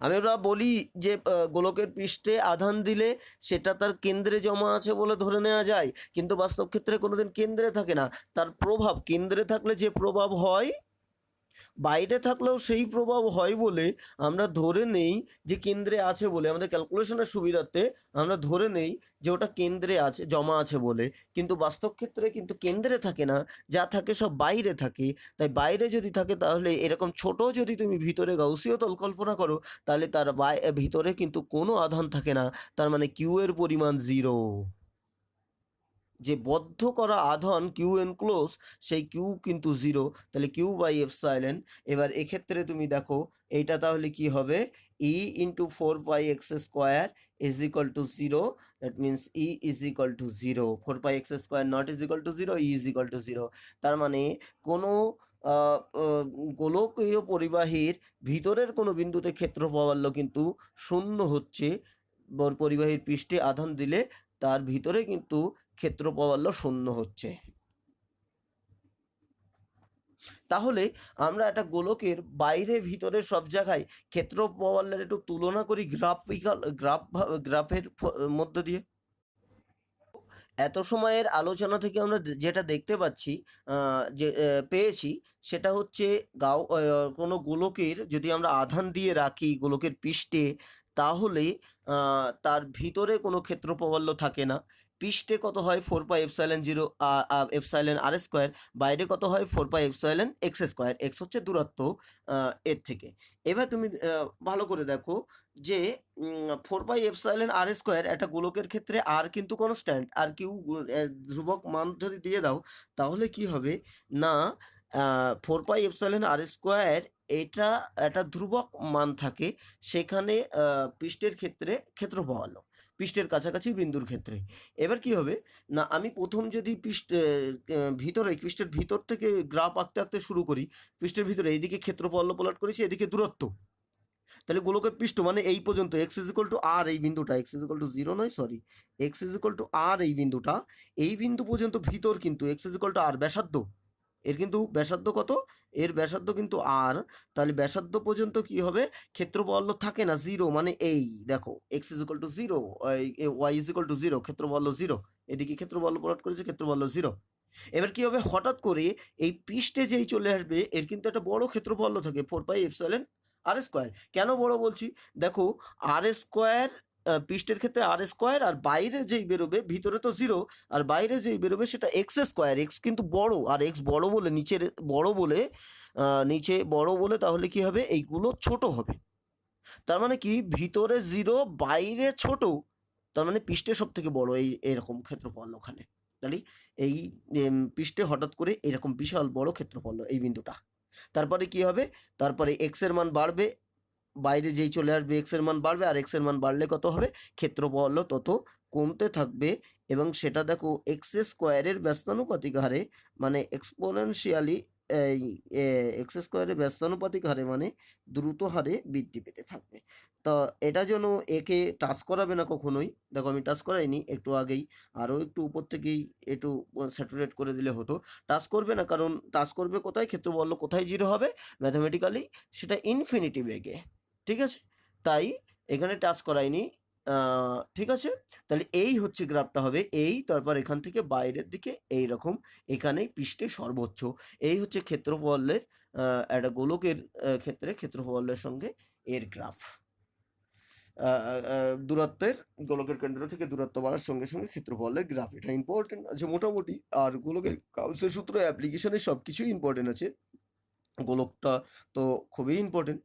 আমরা বলি যে গোলকের পৃষ্ঠে আধান দিলে সেটা তার কেন্দ্রে জমা আছে বলে ধরে নেওয়া যায়, কিন্তু বাস্তব ক্ষেত্রে কোনোদিন কেন্দ্রে থাকে না। তার প্রভাব কেন্দ্রে থাকলে যে প্রভাব হয়, বাইরে থাকলেও সেই প্রভাব হয় বলে আমরা ধরে নেই যে কেন্দ্রে আছে বলে, আমাদের ক্যালকুলেশনের সুবিধার্থে আমরা ধরে নেই যে ওটা কেন্দ্রে আছে, জমা আছে বলে। কিন্তু বাস্তব ক্ষেত্রে কিন্তু কেন্দ্রে থাকে না, যা থাকে সব বাইরে থাকে। তাই বাইরে যদি থাকে, তাহলে এরকম ছোট যদি তুমি ভিতরে গাউসীয় তল কল্পনা করো, তাহলে তার ভিতরে কিন্তু কোনো আধান থাকে না। তার মানে কিউ এর পরিমাণ 0। যে বদ্ধ করা আধান কিউ এনক্লোজ, সেই কিউ কিন্তু 0। তাহলে কিউ বাই এপসাইলন। এবার এক্ষেত্রে তুমি দেখো, এইটা তাহলে কি হবে? E into 4 pi x² is equal to 0। That means E is equal to 0। 4 pi x² not is equal to 0, E is equal to 0। তার মানে কোনো গোলকীয় পরিবাহীর ভিতরের কোনো বিন্দুতে ক্ষেত্র প্রাবল্য কিন্তু 0 হচ্ছে। পরিবাহীর পৃষ্ঠে আধান দিলে তার ভিতরে কিন্তু ক্ষেত্র প্রাবল্য 0 হচ্ছে। তাহলে আমরা একটা গোলকের বাইরে ভিতরে সব জায়গায় ক্ষেত্র প্রাবল্যের একটু তুলনা করি গ্রাফের মধ্য দিয়ে। এত সময়ের আলোচনা থেকে আমরা যেটা দেখতে পাচ্ছি, যে পেয়েছি, সেটা হচ্ছে কোনো গোলকের যদি আমরা আধান দিয়ে রাখি গোলকের পৃষ্ঠে, তাহলে তার ভিতরে কোনো ক্ষেত্র প্রাবল্য থাকে না। পৃষ্ঠে কত হয়? 4 পাই এপসাইলন 0 এপসাইলন r²। বাইরে কত হয়? 4 পাই এপসাইলন x²। এক্স হচ্ছে দূরত্ব এর থেকে। এবার তুমি ভালো করে দেখো যে 4 পাই এপসাইলন r² একটা গোলকের ক্ষেত্রে আর কিন্তু কনস্ট্যান্ট, আর কিউ ধ্রুবক মান যদি দিয়ে দাও, তাহলে কি হবে না, 4 পাই এপসাইলন r², এটা একটা ধ্রুবক মান থাকে সেখানে পৃষ্ঠের ক্ষেত্রে ক্ষেত্র প্রাবল্য, পৃষ্ঠের কাছাকাছি বিন্দুর ক্ষেত্রে। এবার কি হবে না, আমি প্রথম যদি পৃষ্ঠের ভিতর থেকে গ্রাফ আঁকতে আঁকতে শুরু করি, পৃষ্ঠের ভিতরে এইদিকে ক্ষেত্র প্রাবল্য প্লট করেছি, এদিকে দূরত্ব। তাহলে গোলকের পৃষ্ঠ মানে এই পর্যন্ত x is equal to r, এই বিন্দুটা এক্স ইজ ইকুয়াল টু 0 নয়, sorry, x is equal to r, এই বিন্দুটা, এই বিন্দু পর্যন্ত ভিতর কিন্তু x is equal to r ব্যাসার্ধ। এর কিন্তু ব্যাসার্ধ কত? এর ব্যাসার্ধ কিন্তু আর। তাহলে ব্যাসার্ধ পর্যন্ত কি হবে? ক্ষেত্র প্রাবল্য থাকে না, 0। মানে এই দেখো, x is equal to 0, y is equal to 0, ক্ষেত্র প্রাবল্য 0। এদিকে ক্ষেত্র প্রাবল্য প্লট করেছে, ক্ষেত্র প্রাবল্য 0। এবার কি হবে, হঠাৎ করে এই পৃষ্ঠে যেই চলে আসবে এর কিন্তু একটা বড় ক্ষেত্রফল থাকে 4πε আর স্কোয়ার। কেন বড় বলছি, দেখো আর স্কোয়ার পৃষ্ঠের ক্ষেত্রে আর স্কোয়ার, আর বাইরে যেই বেরোবে, ভিতরে তো জিরো, আর বাইরে যেই বেরোবে সেটা এক্স স্কোয়ার। এক্স কিন্তু বড়, আর এক্স বড় বলে নিচের বড় বলে নিচে বড় বলে তাহলে কি হবে, এইগুলো ছোট হবে। তার মানে কি, ভিতরে জিরো বাইরে ছোট, তার মানে পৃষ্ঠে সব থেকে বড় এই এরকম ক্ষেত্রফল ওখানে। তাহলে এই পৃষ্ঠে হঠাৎ করে এরকম বিশাল বড় ক্ষেত্রফল এই বিন্দুটা। তারপরে কি হবে, তারপরে এক্স এর মান বাড়বে, বাইরে যেই চলে আসবে এক্স এর মান বাড়বে, আর এক্স এর মান বাড়লে কত হবে, ক্ষেত্রফল তত কমতে থাকবে। এবং সেটা দেখো এক্স স্কোয়ারের ব্যস্তানুপাতিক হারে, মানে এক্সপোনেনশিয়ালি, এই এক্স স্কোয়ারের ব্যস্তানুপাতিক হারে মানে দ্রুত হারে বৃদ্ধি পেতে থাকবে। তো এটা যেন একে টাচ করাবে না কখনোই। দেখো আমি টাচ করাইনি একটু আগেই, আরও একটু উপর থেকেই একটু স্যাচুরেট করে দিলে হতো। টাচ করবে না, কারণ টাচ করবে কোথায়, ক্ষেত্রফল কোথায় জিরো হবে, ম্যাথামেটিক্যালি সেটা ইনফিনিটি বেগে। ঠিক আছে, তাই এখানে টাচ করাইনি। ঠিক আছে, তাহলে এই হচ্ছে গ্রাফটা হবে এই, তারপর এখান থেকে বাইরের দিকে এই রকম, এখানেই পৃষ্ঠে সর্বোচ্চ। এই হচ্ছে ক্ষেত্রফলের একটা গোলকের ক্ষেত্রে ক্ষেত্রফলের সঙ্গে এর গ্রাফ। দূরত্বের, গোলকের কেন্দ্র থেকে দূরত্ব বাড়ার সঙ্গে সঙ্গে ক্ষেত্রফলের গ্রাফ, এটা ইম্পর্টেন্ট আছে মোটামুটি। আর গোলকের গাউসের সূত্র অ্যাপ্লিকেশনে সব কিছুই ইম্পর্টেন্ট আছে, গোলকটা তো খুবই ইম্পর্টেন্ট।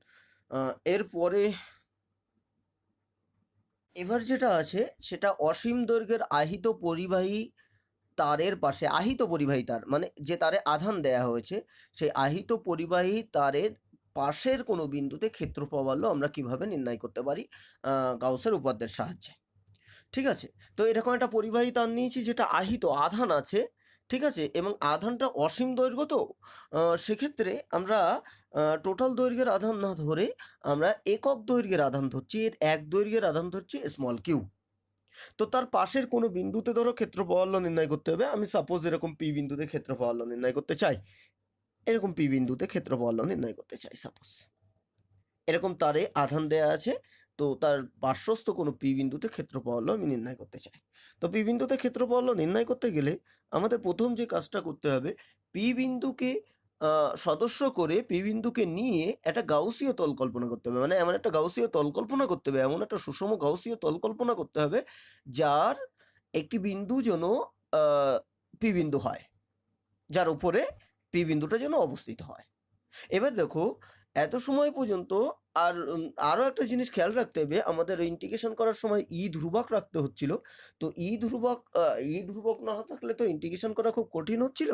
এরপরে এবার যেটা আছে সেটা অসীম দৈর্ঘ্যের আহিত পরিবাহী তারের পাশে, আহিত পরিবাহী তার মানে যে তারে আধান দেয়া হয়েছে, সেই আহিত পরিবাহী তারের পাশের কোনো বিন্দুতে ক্ষেত্রফল আমরা কিভাবে নির্ণয় করতে পারি গাউসের উপপাদ্যের সাহায্যে। ঠিক আছে, তো এরকম একটা পরিবাহী তার নিয়েছি যেটা আহিত আধান আছে। ঠিক আছে, এবং আধানটা অসীম দৈর্ঘ্য, তো সেক্ষেত্রে আমরা টোটাল দৈর্ঘ্যের আধান না ধরে আমরা একক দৈর্ঘ্যের আধান ধরছি, এর এক দৈর্ঘ্যের আধান ধরছি স্মল কিউ। তো তার পাশের কোনো বিন্দুতে ধরো ক্ষেত্রফল নির্ণয় করতে হবে। আমি সাপোজ এরকম পি বিন্দুতে ক্ষেত্রফল নির্ণয় করতে চাই, এরকম পি বিন্দুতে ক্ষেত্রফল নির্ণয় করতে চাই সাপোজ, এরকম তারে আধান দেয়া আছে, তো তার পার্শ্বস্থ কোনো পি বিন্দুতে ক্ষেত্রফল আমি নির্ণয় করতে চাই। তো পি বিন্দুতে ক্ষেত্রফল নির্ণয় করতে গেলে আমাদের প্রথম যে কাজটা করতে হবে, পি বিন্দুকে সদস্য করে পি বিন্দুকে নিয়ে একটা গাউসীয় তল কল্পনা করতে হবে। মানে এমন একটা গাউসীয় তল কল্পনা করতে হবে, এমন একটা সুষম গাউসীয় তল কল্পনা করতে হবে যার একটি বিন্দু যেন পি বিন্দু হয়, যার উপরে পি বিন্দুটা যেন অবস্থিত হয়। এবার দেখো এত সময় পর্যন্ত আর আরও একটা জিনিস খেয়াল রাখতে হবে, আমাদের ইন্টিগ্রেশন করার সময় ই ধ্রুবক রাখতে হচ্ছিল। তো ই ধ্রুবক না থাকলে তো ইন্টিগ্রেশন করা খুব কঠিন হচ্ছিল,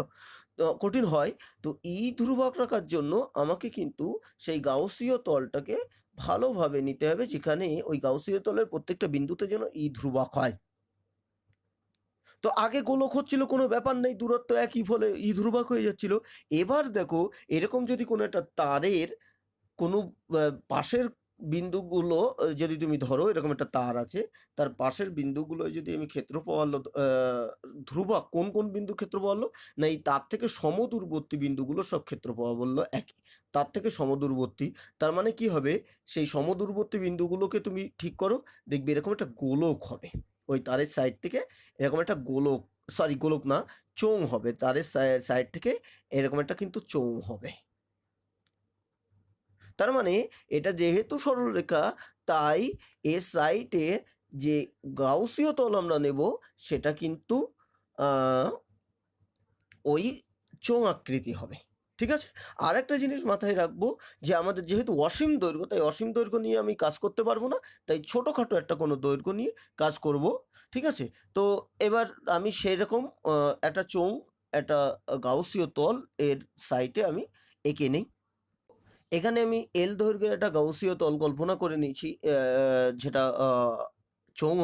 তো কঠিন হয়। তো ই ধ্রুবক রাখার জন্য আমাকে কিন্তু সেই গাউসীয় তলটাকে ভালোভাবে নিতে হবে, যেখানে ওই গাউসীয় তলের প্রত্যেকটা বিন্দুতে যেন ই ধ্রুবক হয়। তো আগে গোলক হচ্ছিল কোনো ব্যাপার নেই, দূরত্ব একই, ফলে ই ধ্রুবক হয়ে যাচ্ছিল। এবার দেখো এরকম যদি কোনো একটা তারের কোনো পাশের বিন্দুগুলো যদি তুমি ধরো, এরকম একটা তার আছে, তার পাশের বিন্দুগুলো যদি আমি ক্ষেত্রফল ধ্রুবক, কোন কোন বিন্দু ক্ষেত্রফল, না এই তার থেকে সমদূরবর্তী বিন্দুগুলো সব ক্ষেত্রফল একই, তার থেকে সমদূরবর্তী। তার মানে কি হবে, সেই সমদূরবর্তী বিন্দুগুলোকে তুমি ঠিক করো, দেখবে এরকম একটা গোলক হবে ওই তারের সাইড থেকে, এরকম একটা গোলক, সরি গোলক না, চোঙ হবে, তারের সাইড থেকে এরকম একটা কিন্তু চোঙ হবে। তার মানে এটা যেহেতু সরলরেখা, তাই এর সাইডে যে গাউসীয় তল আমরা নেব সেটা কিন্তু ওই চোঙ আকৃতি হবে। ঠিক আছে, আর একটা জিনিস মাথায় রাখবো, যে আমাদের যেহেতু অসীম দৈর্ঘ্য, তাই অসীম দৈর্ঘ্য নিয়ে আমি কাজ করতে পারবো না, তাই ছোটোখাটো একটা কোনো দৈর্ঘ্য নিয়ে কাজ করব। ঠিক আছে, তো এবার আমি সেরকম একটা চোঙ, একটা গাউসীয় তল এর সাইডে আমি এঁকে নিই। এখানে আমি এল দৈর্ঘ্যের একটা গাউসীয় তল কল্পনা করে নিয়েছি, যেটা চৌং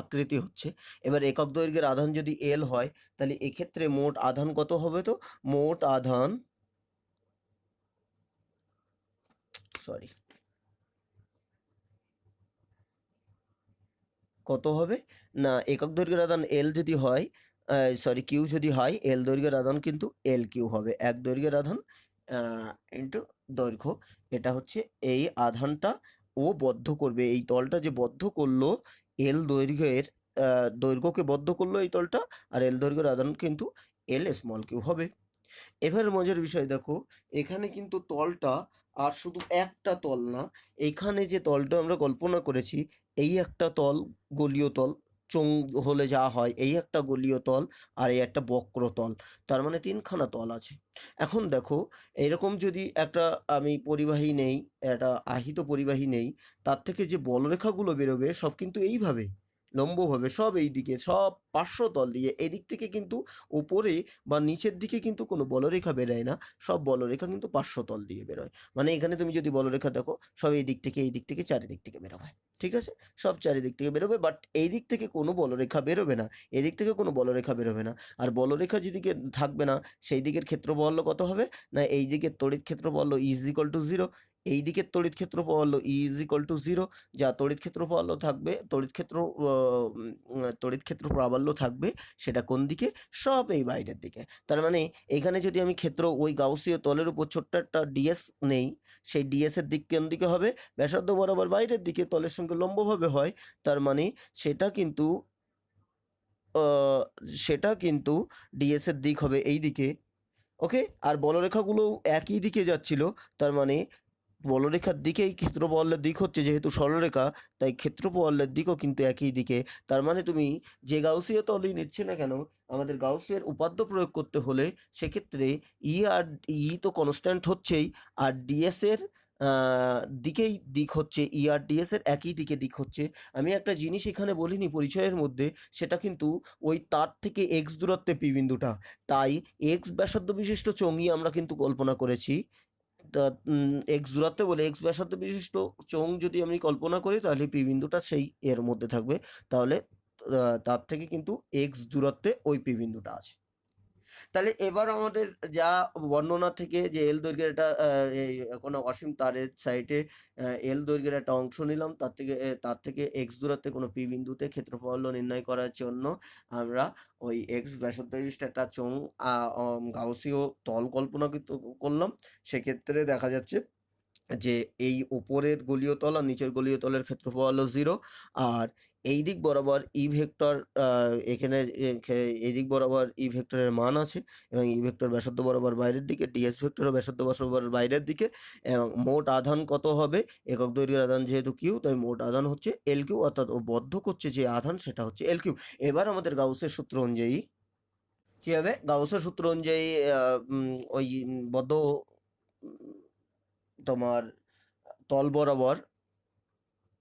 আকৃতি হচ্ছে। এবার একক দৈর্ঘ্যের আধান যদি এল হয়, তাহলে এক্ষেত্রে মোট আধান কত হবে, তো মোট আধান, সরি, কত হবে না, একক দৈর্ঘ্যের আধান এল যদি হয়, সরি কিউ যদি হয়, এল দৈর্ঘ্যের আধান কিন্তু এল কিউ হবে, এক দৈর্ঘ্যের আধান ইন্টু দৈর্ঘ্য। এটা হচ্ছে এই আধানটা ও বদ্ধ করবে, এই তলটা যে বদ্ধ করলো এল দৈর্ঘ্যের, দৈর্ঘ্যকে বদ্ধ করলো এই তলটা, আর এল দৈর্ঘ্যের আধান কিন্তু এল স্মল কিউ হবে। এবার মজার বিষয় দেখো, এখানে কিন্তু তলটা আর শুধু একটা তল না, এইখানে যে তলটা আমরা কল্পনা করেছি, এই একটা তল গলীয় তল, চোঙ হলে যা হয়, এই একটা গলীয় তল আর এই একটা বক্র তল, তার মানে তিনখানা তল আছে। এখন দেখো, এরকম যদি একটা আমি পরিবাহী নেই, একটা আহিত পরিবাহী নেই, তার থেকে যে বলরেখাগুলো বেরোবে সব কিন্তু এইভাবে লম্বভাবে সব এই দিকে, সব পার্শ্ব তল দিয়ে, এদিক থেকে কিন্তু উপরে বা নিচের দিকে কিন্তু কোনো বলরেখা বেরোয় না, সব বলরেখা কিন্তু পার্শ্বতল দিয়ে বেরোয়। মানে এখানে তুমি যদি বলরেখা দেখো, সব এই দিক থেকে, এই দিক থেকে, চারিদিক থেকে বেরোবে, ঠিক আছে? সব চারিদিক থেকে বেরোবে, বাট এই দিক থেকে কোনো বলরেখা বেরোবে না, এদিক থেকে কোনো বলরেখা বেরোবে না। আর বলরেখা যেদিকে থাকবে না, সেই দিকের ক্ষেত্রফল কত হবে না, এই দিকের তড়িৎ ক্ষেত্রফল ইজ ইকুয়াল টু 0, এই দিকের তড়িৎ ক্ষেত্রফল ইজ ইকুয়াল টু 0। যা তড়িৎ ক্ষেত্রফল থাকবে, তড়িৎ ক্ষেত্র প্রাবল্য থাকবে, সেটা কোন দিকে? সব এই বাইরের দিকে। তার মানে এখানে যদি আমি ক্ষেত্র ওই গাউসীয় তলের উপর ছোট্ট একটা ডিএস নেই, সেই ডিএস এর দিক কোন দিকে হবে? ব্যাসার্ধ বরাবর বাইরের দিকে, তলের সঙ্গে লম্বভাবে হয়। তার মানে সেটা কিন্তু সেটা কিন্তু ডিএস এর দিক হবে এই দিকে, ওকে? আর বলরেখাগুলোও একই দিকে যাচ্ছিল, তার মানে বলরেখার দিকেই ক্ষেত্রফলের দিক হচ্ছে, যেহেতু সরলরেখা, তাই ক্ষেত্রফলের দিকও কিন্তু একই দিকে। তার মানে তুমি যে গাউসীয় তলই নিচ্ছে না কেন, আমাদের গাউসের উপাদ্য প্রয়োগ করতে হলে সেক্ষেত্রে আর ই তো কনস্ট্যান্ট হচ্ছেই, আর ডিএস এর দিকেই দিক হচ্ছে, আর ডিএস এর একই দিকে দিক হচ্ছে। আমি একটা জিনিস এখানে বলিনি পরিচয়ের মধ্যে, সেটা কিন্তু ওই তার থেকে এক্স দূরত্বে পি বিন্দুটা, তাই এক্স ব্যাসার্ধ বিশিষ্ট চোঙই আমরা কিন্তু কল্পনা করেছি। তা এক্স দূরত্বে বলে এক্স ব্যাসার্ধ বিশিষ্ট চোঙ যদি আমি কল্পনা করি, তাহলে পি বিন্দুটা সেই এর মধ্যে থাকবে। তাহলে তার থেকে কিন্তু এক্স দূরত্বে ওই পি বিন্দুটা আছে। তাহলে এবার আমাদের যা বর্ণনা থেকে যে এল দৈর্ঘ্যের একটা এই কোনো অসীম তারের সাইডে এল দৈর্ঘ্যের একটা অংশ নিলাম, তার থেকে এক্স দূরত্বে কোনো পি বিন্দুতে ক্ষেত্রফল নির্ণয় করার জন্য আমরা ওই এক্স ব্যাসার্ধ বিশিষ্ট একটা চোঙ গাউসীয় তল কল্পনা করলাম। সেক্ষেত্রে দেখা যাচ্ছে যে এই উপরের গলীয় তল আর নিচের গলীয় তলের ক্ষেত্রফল হলো 0, আর এই দিক বরাবর ই ভেক্টর এখানে এই দিক বরাবর ই ভেক্টরের মান আছে, এবং ই ভেক্টর ব্যাসার্ধ বরাবর বাইরের দিকে, ডিএস ভেক্টরও ব্যাসার্ধ বরাবর বাইরের দিকে, এবং মোট আধান কত হবে? একক দৈর্ঘ্যের আধান যেহেতু কিউ, তাই মোট আধান হচ্ছে এল কিউ, অর্থাৎ ও বদ্ধ করছে যে আধান সেটা হচ্ছে এল কিউ। এবার আমাদের গাউসের সূত্র অনুযায়ী কি হবে? গাউসের সূত্র অনুযায়ী ওই বদ্ধ তোমার তল বরাবর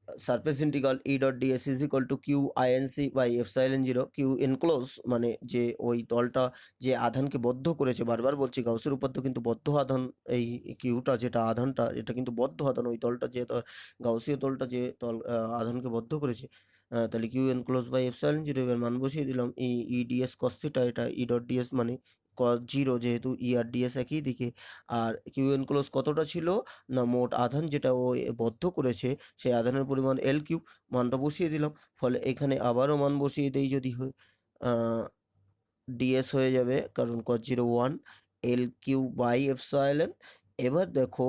surface integral E dot DS is equal to Q INC by epsilon 0। Q enclose মানে যে ওই তলটা যে আধানকে বদ্ধ করেছে, বারবার বলছি গাউসের উপপাদ্য কিন্তু বদ্ধ আধান, এই কিউটা যেটা আধানটা, এটা কিন্তু বদ্ধ আধান, ওই তলটা যে গাউসীয় তলটা যে আধানকে বদ্ধ করেছে। তাহলে কিউ এনক্লোজ বাই এপসাইলন 0, এবার মান বসিয়ে দিলাম ই ডিএস কস থিটা, এটা ই ডট ডিএস মানে কস 0, যেহেতু ই আর ডিএস একই দিকে। আর কিউ এনক্লোজ কতটা ছিল না, মোট আধান যেটা ও বদ্ধ করেছে সেই আধানের পরিমাণ এল কিউ, মানটা বসিয়ে দিলাম। ফলে এখানে আবারও মান বসিয়ে দেই, যদি হয় ডিএস হয়ে যাবে, কারণ cos 0 1 L Q by epsilon. এবার দেখো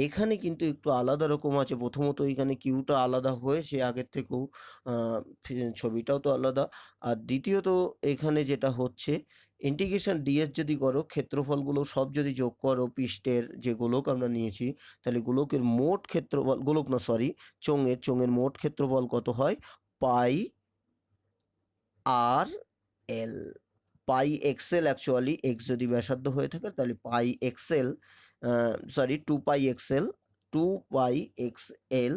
এখানে কিন্তু একটু আলাদা রকম আছে। প্রথমত এখানে কিউটা আলাদা হয়েছে আগের থেকেও, ছবিটাও তো আলাদা। আর দ্বিতীয়ত এখানে যেটা হচ্ছে, ইন্টিগ্রেশন ডিএস যদি করো, ক্ষেত্রফলগুলো সব যদি যোগ করো, পৃষ্ঠের যে গোলক আমরা নিয়েছি, তাহলে গোলকের মোট ক্ষেত্রফল, গোলক না সরি, চোঙের মোট ক্ষেত্রফল কত হয়? পাই আর এল, পাই এক্সেল, অ্যাকচুয়ালি এক্স যদি ব্যাসার্ধ হয়ে থাকে তাহলে পাই এক্সেল, সরি 2 পাই এক্সেল, 2 পাই এক্সএল,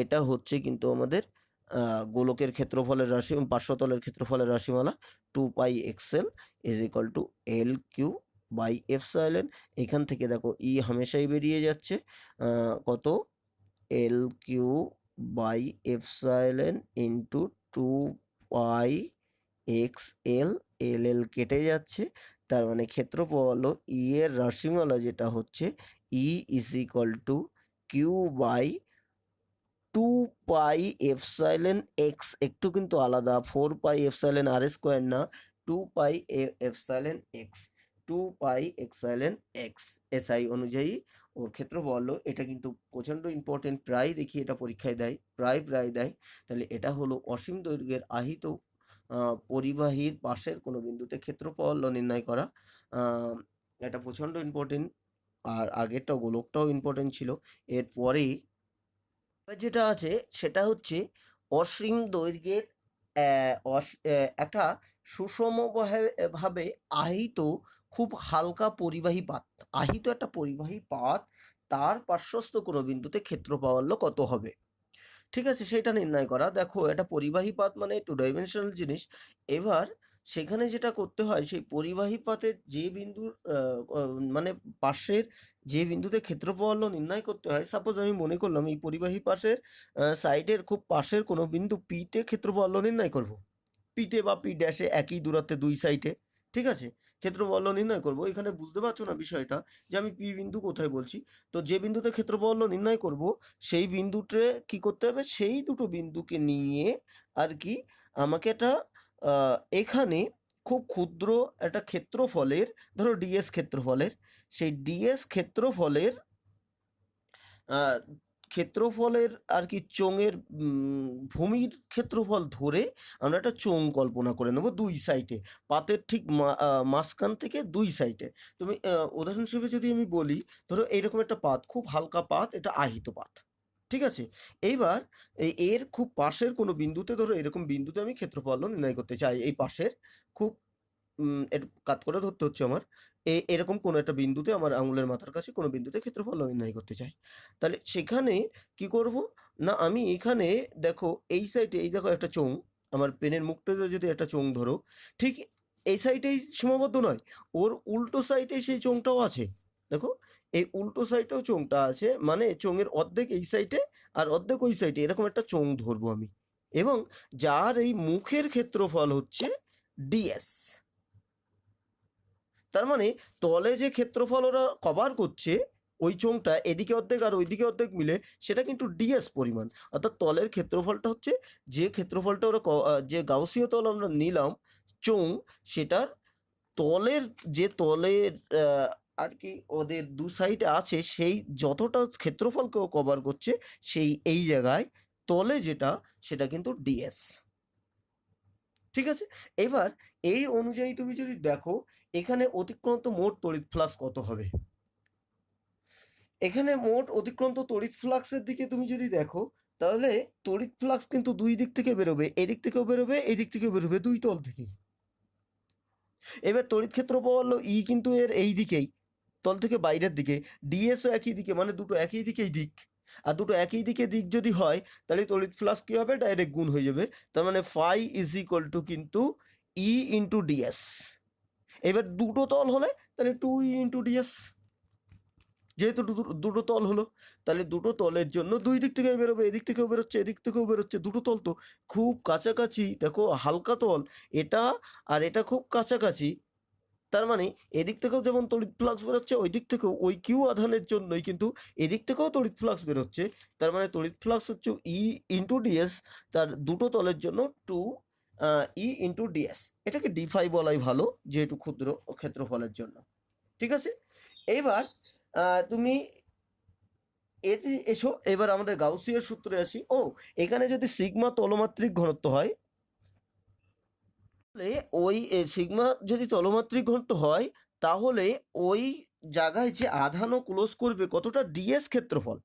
এটা হচ্ছে কিন্তু আমাদের গোলকের ক্ষেত্রফলের রাশি, পার্শ্বতলের ক্ষেত্রফলের রাশিমালা। 2 pi x l is equal to l Q by epsilon. এখান থেকে দেখো ই হামেশাই বেরিয়ে যাচ্ছে, কত? L Q by epsilon into 2 pi x l, l l কেটে যাচ্ছে। তার মানে ক্ষেত্রফল হলো ই এর রাশিমালা যেটা হচ্ছে E is equal to Q by 2 pi epsilon x, একটু কিন্তু আলাদা, 4 পাই এপসাইলন আর স্কোয়ার না, 2 pi epsilon x, 2 pi epsilon x. SI অনুযায়ী ওর ক্ষেত্রফল হলো, এটা কিন্তু প্রচণ্ড ইম্পর্টেন্ট, প্রায় দেখি এটা পরীক্ষায় দেয়, প্রায় দেয়। তাহলে এটা হলো অসীম দৈর্ঘ্যের আহিত পরিবাহীর পাশের কোনো বিন্দুতে ক্ষেত্রফল নির্ণয় করা। এটা প্রচণ্ড ইম্পর্টেন্ট, আর আগেরটা গোলকটাও ইম্পর্টেন্ট ছিল। এরপরেই যেটা আছে সেটা হচ্ছে অসীম দৈর্ঘ্যের একটা সুষমভাবে আহিত খুব হালকা পরিবাহী পাত, আহিত একটা পরিবাহী পাত, তার পার্শ্বস্থ কোনো বিন্দুতে ক্ষেত্রফল কত হবে, ঠিক আছে, সেটা নির্ণয় করা। দেখো এটা পরিবাহী পাত মানে টু ডাইমেনশনাল জিনিস। এবার সেখানে যেটা করতে হয়, সেই পরিবাহী পাতের যে বিন্দুর মানে পাশের যে বিন্দুতে ক্ষেত্রফল নির্ণয় করতে হয়, সাপোজ আমি মনে করলাম এই পরিবাহী পাশের সাইডের খুব পাশের কোনো বিন্দু পিতে ক্ষেত্রফল নির্ণয় করব, পিতে বা পি ড্যাশে একই দূরত্বে দুই সাইডে, ঠিক আছে, ক্ষেত্রফল নির্ণয় করব। এখানে বুঝতে পারছো না বিষয়টা, যে আমি পি বিন্দু কোথায় বলছি? তো যে বিন্দুতে ক্ষেত্রফল নির্ণয় করব সেই বিন্দুতে কি করতে হবে, সেই দুটো বিন্দুকে নিয়ে আর কি আমাকে একটা এখানে খুব ক্ষুদ্র একটা ক্ষেত্রফলের, ধরো ডিএস ক্ষেত্রফলের, সেই ডিএস ক্ষেত্রফলের আহ, ক্ষেত্রফলের আর কি চোঙের ভূমির ক্ষেত্রফল ধরে আমরা একটা চোঙ কল্পনা করে নেব দুই সাইডে, পাতের ঠিক মাঝখান থেকে দুই সাইডে। তুমি উদাহরণ হিসেবে যদি আমি বলি, ধরো এইরকম একটা পাত, খুব হালকা পাত, এটা আহিত পাত, ঠিক আছে। এইবার এর খুব পাশের কোনো বিন্দুতে, ধরো এরকম বিন্দুতে আমি ক্ষেত্রফল নির্ণয় করতে চাই, এই পাশের খুব এর কাত করে ধরতে হচ্ছে আমার, এরকম কোনো একটা বিন্দুতে, আমার আঙুলের মাথার কাছে কোনো বিন্দুতে ক্ষেত্রফল নির্ণয় করতে চাই। তাহলে সেখানে কি করব না, আমি এখানে দেখো এই সাইডে, এই দেখো একটা চোঙ, আমার পেনের মুখটাতে যদি একটা চোঙ ধরো, ঠিক এই সাইডেই সীমাবদ্ধ নয়, ওর উল্টো সাইডে সেই চোঙটাও আছে। দেখো এই উল্টো সাইডেও চোঙটা আছে, মানে চোঙের অর্ধেক এই সাইডে আর অর্ধেক ওই সাইডে, এরকম একটা চোঙ ধরবো আমি, এবং যার এই মুখের ক্ষেত্রফল হচ্ছে ডিএস। তার মানে তলে যে ক্ষেত্রফল ওরা কভার করছে, ওই চোঙটা এদিকে অর্ধেক আর ওইদিকে অর্ধেক মিলে, সেটা কিন্তু ডিএস পরিমাণ। অর্থাৎ তলের ক্ষেত্রফলটা হচ্ছে, যে ক্ষেত্রফলটা ওরা যে গাউসীয় তল আমরা নিলাম চোঙ, সেটার তলের যে তলের আর কি ওদের দু সাইডে আছে, সেই যতটা ক্ষেত্রফলকে কভার করছে, সেই এই জায়গায় তলে যেটা, সেটা কিন্তু ডিএস, ঠিক আছে। এবার এই অনুযায়ী তুমি যদি দেখো, এখানে অতিক্রান্ত মোট তড়িৎ ফ্লাক্স কত হবে, এখানে মোট অতিক্রান্ত তড়িৎ ফ্লাক্সের দিকে তুমি যদি দেখো, তাহলে তড়িৎ ফ্লাক্স কিন্তু দুই দিক থেকে বেরোবে, এদিক থেকেও বেরোবে, এদিক থেকেও বেরোবে, দুই তল থেকে। এবার তড়িৎ ক্ষেত্রফল ই কিন্তু এর এই দিকেই, তল থেকে বাইরের দিকে, ডিএসও একই দিকে, মানে দুটো একই দিকেই দিক, আর দুটো একই দিকে দিক যদি হয়, তাহলে তড়িৎ ফ্লাক্স কী হবে, ডাইরেক্ট গুণ হয়ে যাবে। তার মানে ফাই ইজ ইকুয়াল টু কিন্তু ই ইন্টু ডিএস। এবার দুটো তল হলে তাহলে টু ই ইন্টু ডিএস, যেহেতু দুটো তল হলো, তাহলে দুটো তলের জন্য দুই দিক থেকে বেরোবে, এদিক থেকেও বেরোচ্ছে, এদিক থেকেও বেরোচ্ছে, দুটো তল তো খুব কাছাকাছি। দেখো হালকা তল এটা, আর এটা খুব কাছাকাছি, তার মানে এদিক থেকেও যেমন তড়িৎ ফ্লাক্স বেরোচ্ছে, ওই দিক থেকেও ওই কিউ আধানের জন্যই কিন্তু এদিক থেকেও তড়িৎ ফ্লাক্স বেরোচ্ছে। তার মানে তড়িৎ ফ্লাক্স হচ্ছে ই ইন্টু ডিএস, তার দুটো তলের জন্য টু ই ইন্টু ডিএস। এটাকে ডিফাই বলাই ভালো, যেহেতু ক্ষুদ্র ক্ষেত্রফলের জন্য, ঠিক আছে। এইবার তুমি এতে এসো, এবার আমাদের গাউসীয় সূত্রে আসি। এখানে যদি সিগমা তলমাত্রিক ঘনত্ব হয়, তাহলে ওই সিগমা যদি তলমাত্রিক ঘনত্ব হয়, তাহলে ওই জায়গায় যে আধানও ক্লোজ করবে কতটা, ডিএস ক্ষেত্রফল।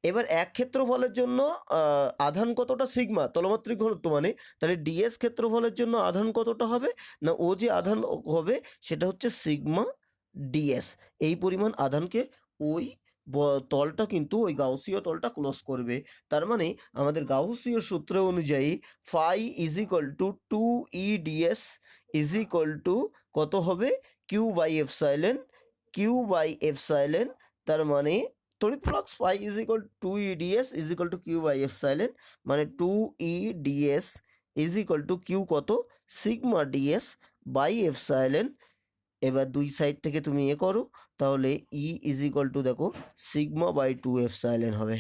এবার এক ক্ষেত্রফলের জন্য আধান কতটা, সিগমা তলমাত্রিক ঘনত্ব মানে, তাহলে ডিএস ক্ষেত্রফলের জন্য আধান কতটা হবে না, ও যে আধান হবে সেটা হচ্ছে সিগমা ডিএস। এই পরিমাণ আধানকে ওই তলটা কিন্তু, ওই গাউসীয় তলটা ক্লোজ করবে। তার মানে আমাদের গাউসীয় সূত্র অনুযায়ী phi is equal to two E d s is equal to কত হবে, Q by epsilon, q by epsilon. তার মানে তড়িৎ flux phi is equal to E d s is equal to Q by epsilon, মানে two E d s is equal to q কত, sigma d s by epsilon. এবার দুই side থেকে তুমি করো, তাহলে ই ইজ ইকুয়াল টু দেখো সিগমা বাই টু এফসাইলেন হবে,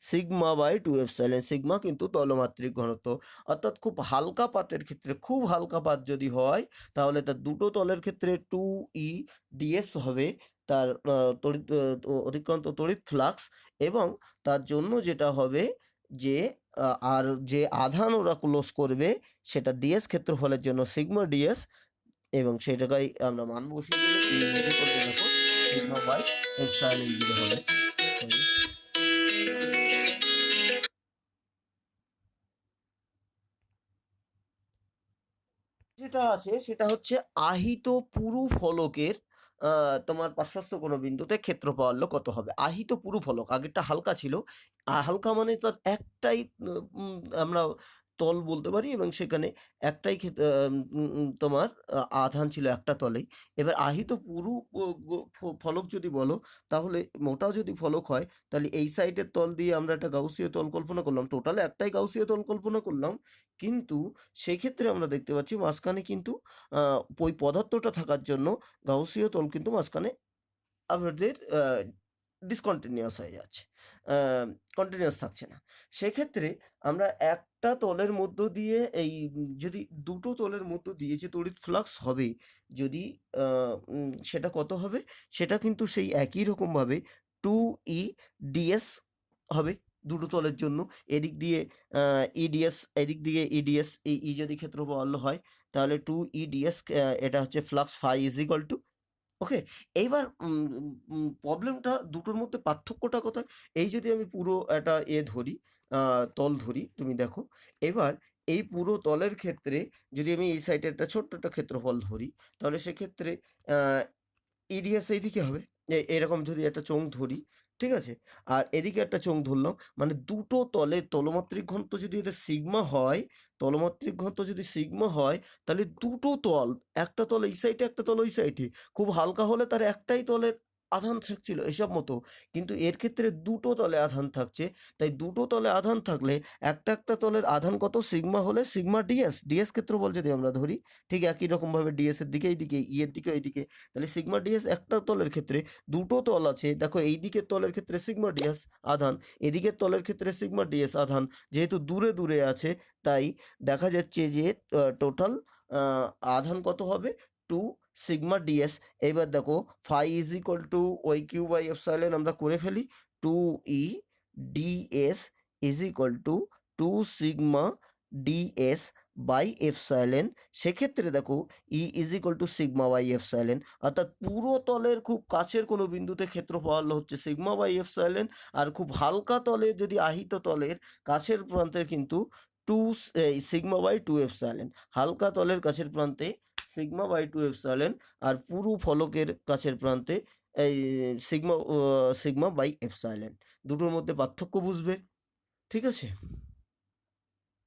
sigma by two epsilon. Sigma কিন্তু তলমাত্রিক ঘনত্ব, অর্থাৎ খুব হালকা পাতের ক্ষেত্রে, খুব হালকা পাত যদি হয়, তাহলে তার দুটো তলের ক্ষেত্রে টু ই ডিএস হবে তার তড়িৎ অতিক্রান্ত তড়িৎ ফ্লাক্স, এবং তার জন্য যেটা হবে যে আর যে আধান ওরা ক্লোজ করবে সেটা ডিএস ক্ষেত্রফলের জন্য সিগমা ডিএস, এবং সেই জায়গায় আমরা মান বসিয়ে দিলে দেখো সিগমা বাই এপসাইলন জিরো হবে। যেটা আছে সেটা হচ্ছে আহিত পুরু ফলকের তোমার পার্শ্বস্থ কোনো বিন্দুতে ক্ষেত্রফল কত হবে। আহিত পুরু ফলক, আগেরটা হালকা ছিল, হালকা মানে তার একটাই আমরা তল বলতে পারি, এবং সেখানে একটাই তোমার আধান ছিল একটা তলেই। এবার আহিত পুরু ফলক যদি বলো, তাহলে মোটা যদি ফলক হয়, তাহলে এই সাইডের তল দিয়ে আমরা একটা গাউসীয় তল কল্পনা করলাম, টোটালে একটাই গাউসীয় তল কল্পনা করলাম, কিন্তু সেক্ষেত্রে আমরা দেখতে পাচ্ছি মাঝখানে কিন্তু ওই পদার্থটা থাকার জন্য গাউসীয় তল কিন্তু মাঝখানে আমাদের ডিসকন্টিনিউয়াস হয়ে যাচ্ছে, কন্টিনিউয়াস থাকছে না। সেক্ষেত্রে আমরা একটা তলের মধ্য দিয়ে এই যদি দুটো তলের মধ্য দিয়ে যে তড়িৎ ফ্লাক্স হবে, যদি সেটা কত হবে, সেটা কিন্তু সেই একই রকমভাবে 2E ds হবে দুটো তলের জন্য। এদিক দিয়ে ইডিএস, এদিক দিয়ে ইডিএস, এই ই যদি ক্ষেত্রফল হয় তাহলে 2EDS, এটা হচ্ছে flux phi is equal to. Okay, এইবার প্রবলেমটা দুটোর মধ্যে পার্থক্যটা কোথায়? এই যদি আমি পুরো একটা ধরি, তল ধরি, তুমি দেখো এবার এই পুরো তলের ক্ষেত্রে যদি আমি এই সাইডে একটা ছোট্ট একটা ক্ষেত্রফল ধরি, তাহলে সেক্ষেত্রে ইডিএস এইদিকে হবে, এরকম যদি একটা চোঙ ধরি, ঠিক আছে, আর এদিকে একটা চোঙ ধরলাম, মানে দুটো তলের তলমাত্রিক ঘনত্ব যদি এদের সিগমা হয়, তলমাত্রিক ঘনত্ব যদি সিগমা হয়, তাহলে দুটো তল, একটা তল এই সাইডে একটা তল ওই সাইডে, খুব হালকা হলে তার একটাই তলের আধান থাকছিল এসব মতো, কিন্তু এর ক্ষেত্রে দুটো তলে আধান থাকছে, তাই দুটো তলে আধান থাকলে একটা একটা তলের আধান কত, সিগমা হলে সিগমা ডিএস, ডিএস ক্ষেত্রফল যদি আমরা ধরি, ঠিক একই রকমভাবে ডিএস এর দিকে এইদিকে, ই এর দিকে এইদিকে, তাহলে সিগমা ডিএস একটা তলের ক্ষেত্রে, দুটো তল আছে দেখো, এই দিকের তলের ক্ষেত্রে সিগমা ডিএস আধান, এদিকের তলের ক্ষেত্রে সিগমা ডিএস আধান, যেহেতু দূরে দূরে আছে তাই দেখা যাচ্ছে যে টোটাল আধান কত হবে, 2 সিগমা ডিএস। এবার দেখো phi is equal to y q by epsilon আমরা করে ফেলি, 2E d s is equal to 2 sigma d s by epsilon. সেক্ষেত্রে দেখো E is equal to sigma by epsilon, অর্থাৎ পুরো তলের খুব কাছের কোনো বিন্দুতে ক্ষেত্রফল হচ্ছে সিগমা বাই এপসাইলন, আর খুব হালকা তলে যদি আহিত তলের কাছের প্রান্তে কিন্তু 2 সিগমা বাই 2 এপসাইলন, হালকা তলের কাছের প্রান্তে সিগমা বাই 2 এপসাইলন, আর পুরু ফলকের কাছের প্রান্তে এই সিগমা বাই এপসাইলন। দুটোর মধ্যে পার্থক্য বুঝবে, ঠিক আছে।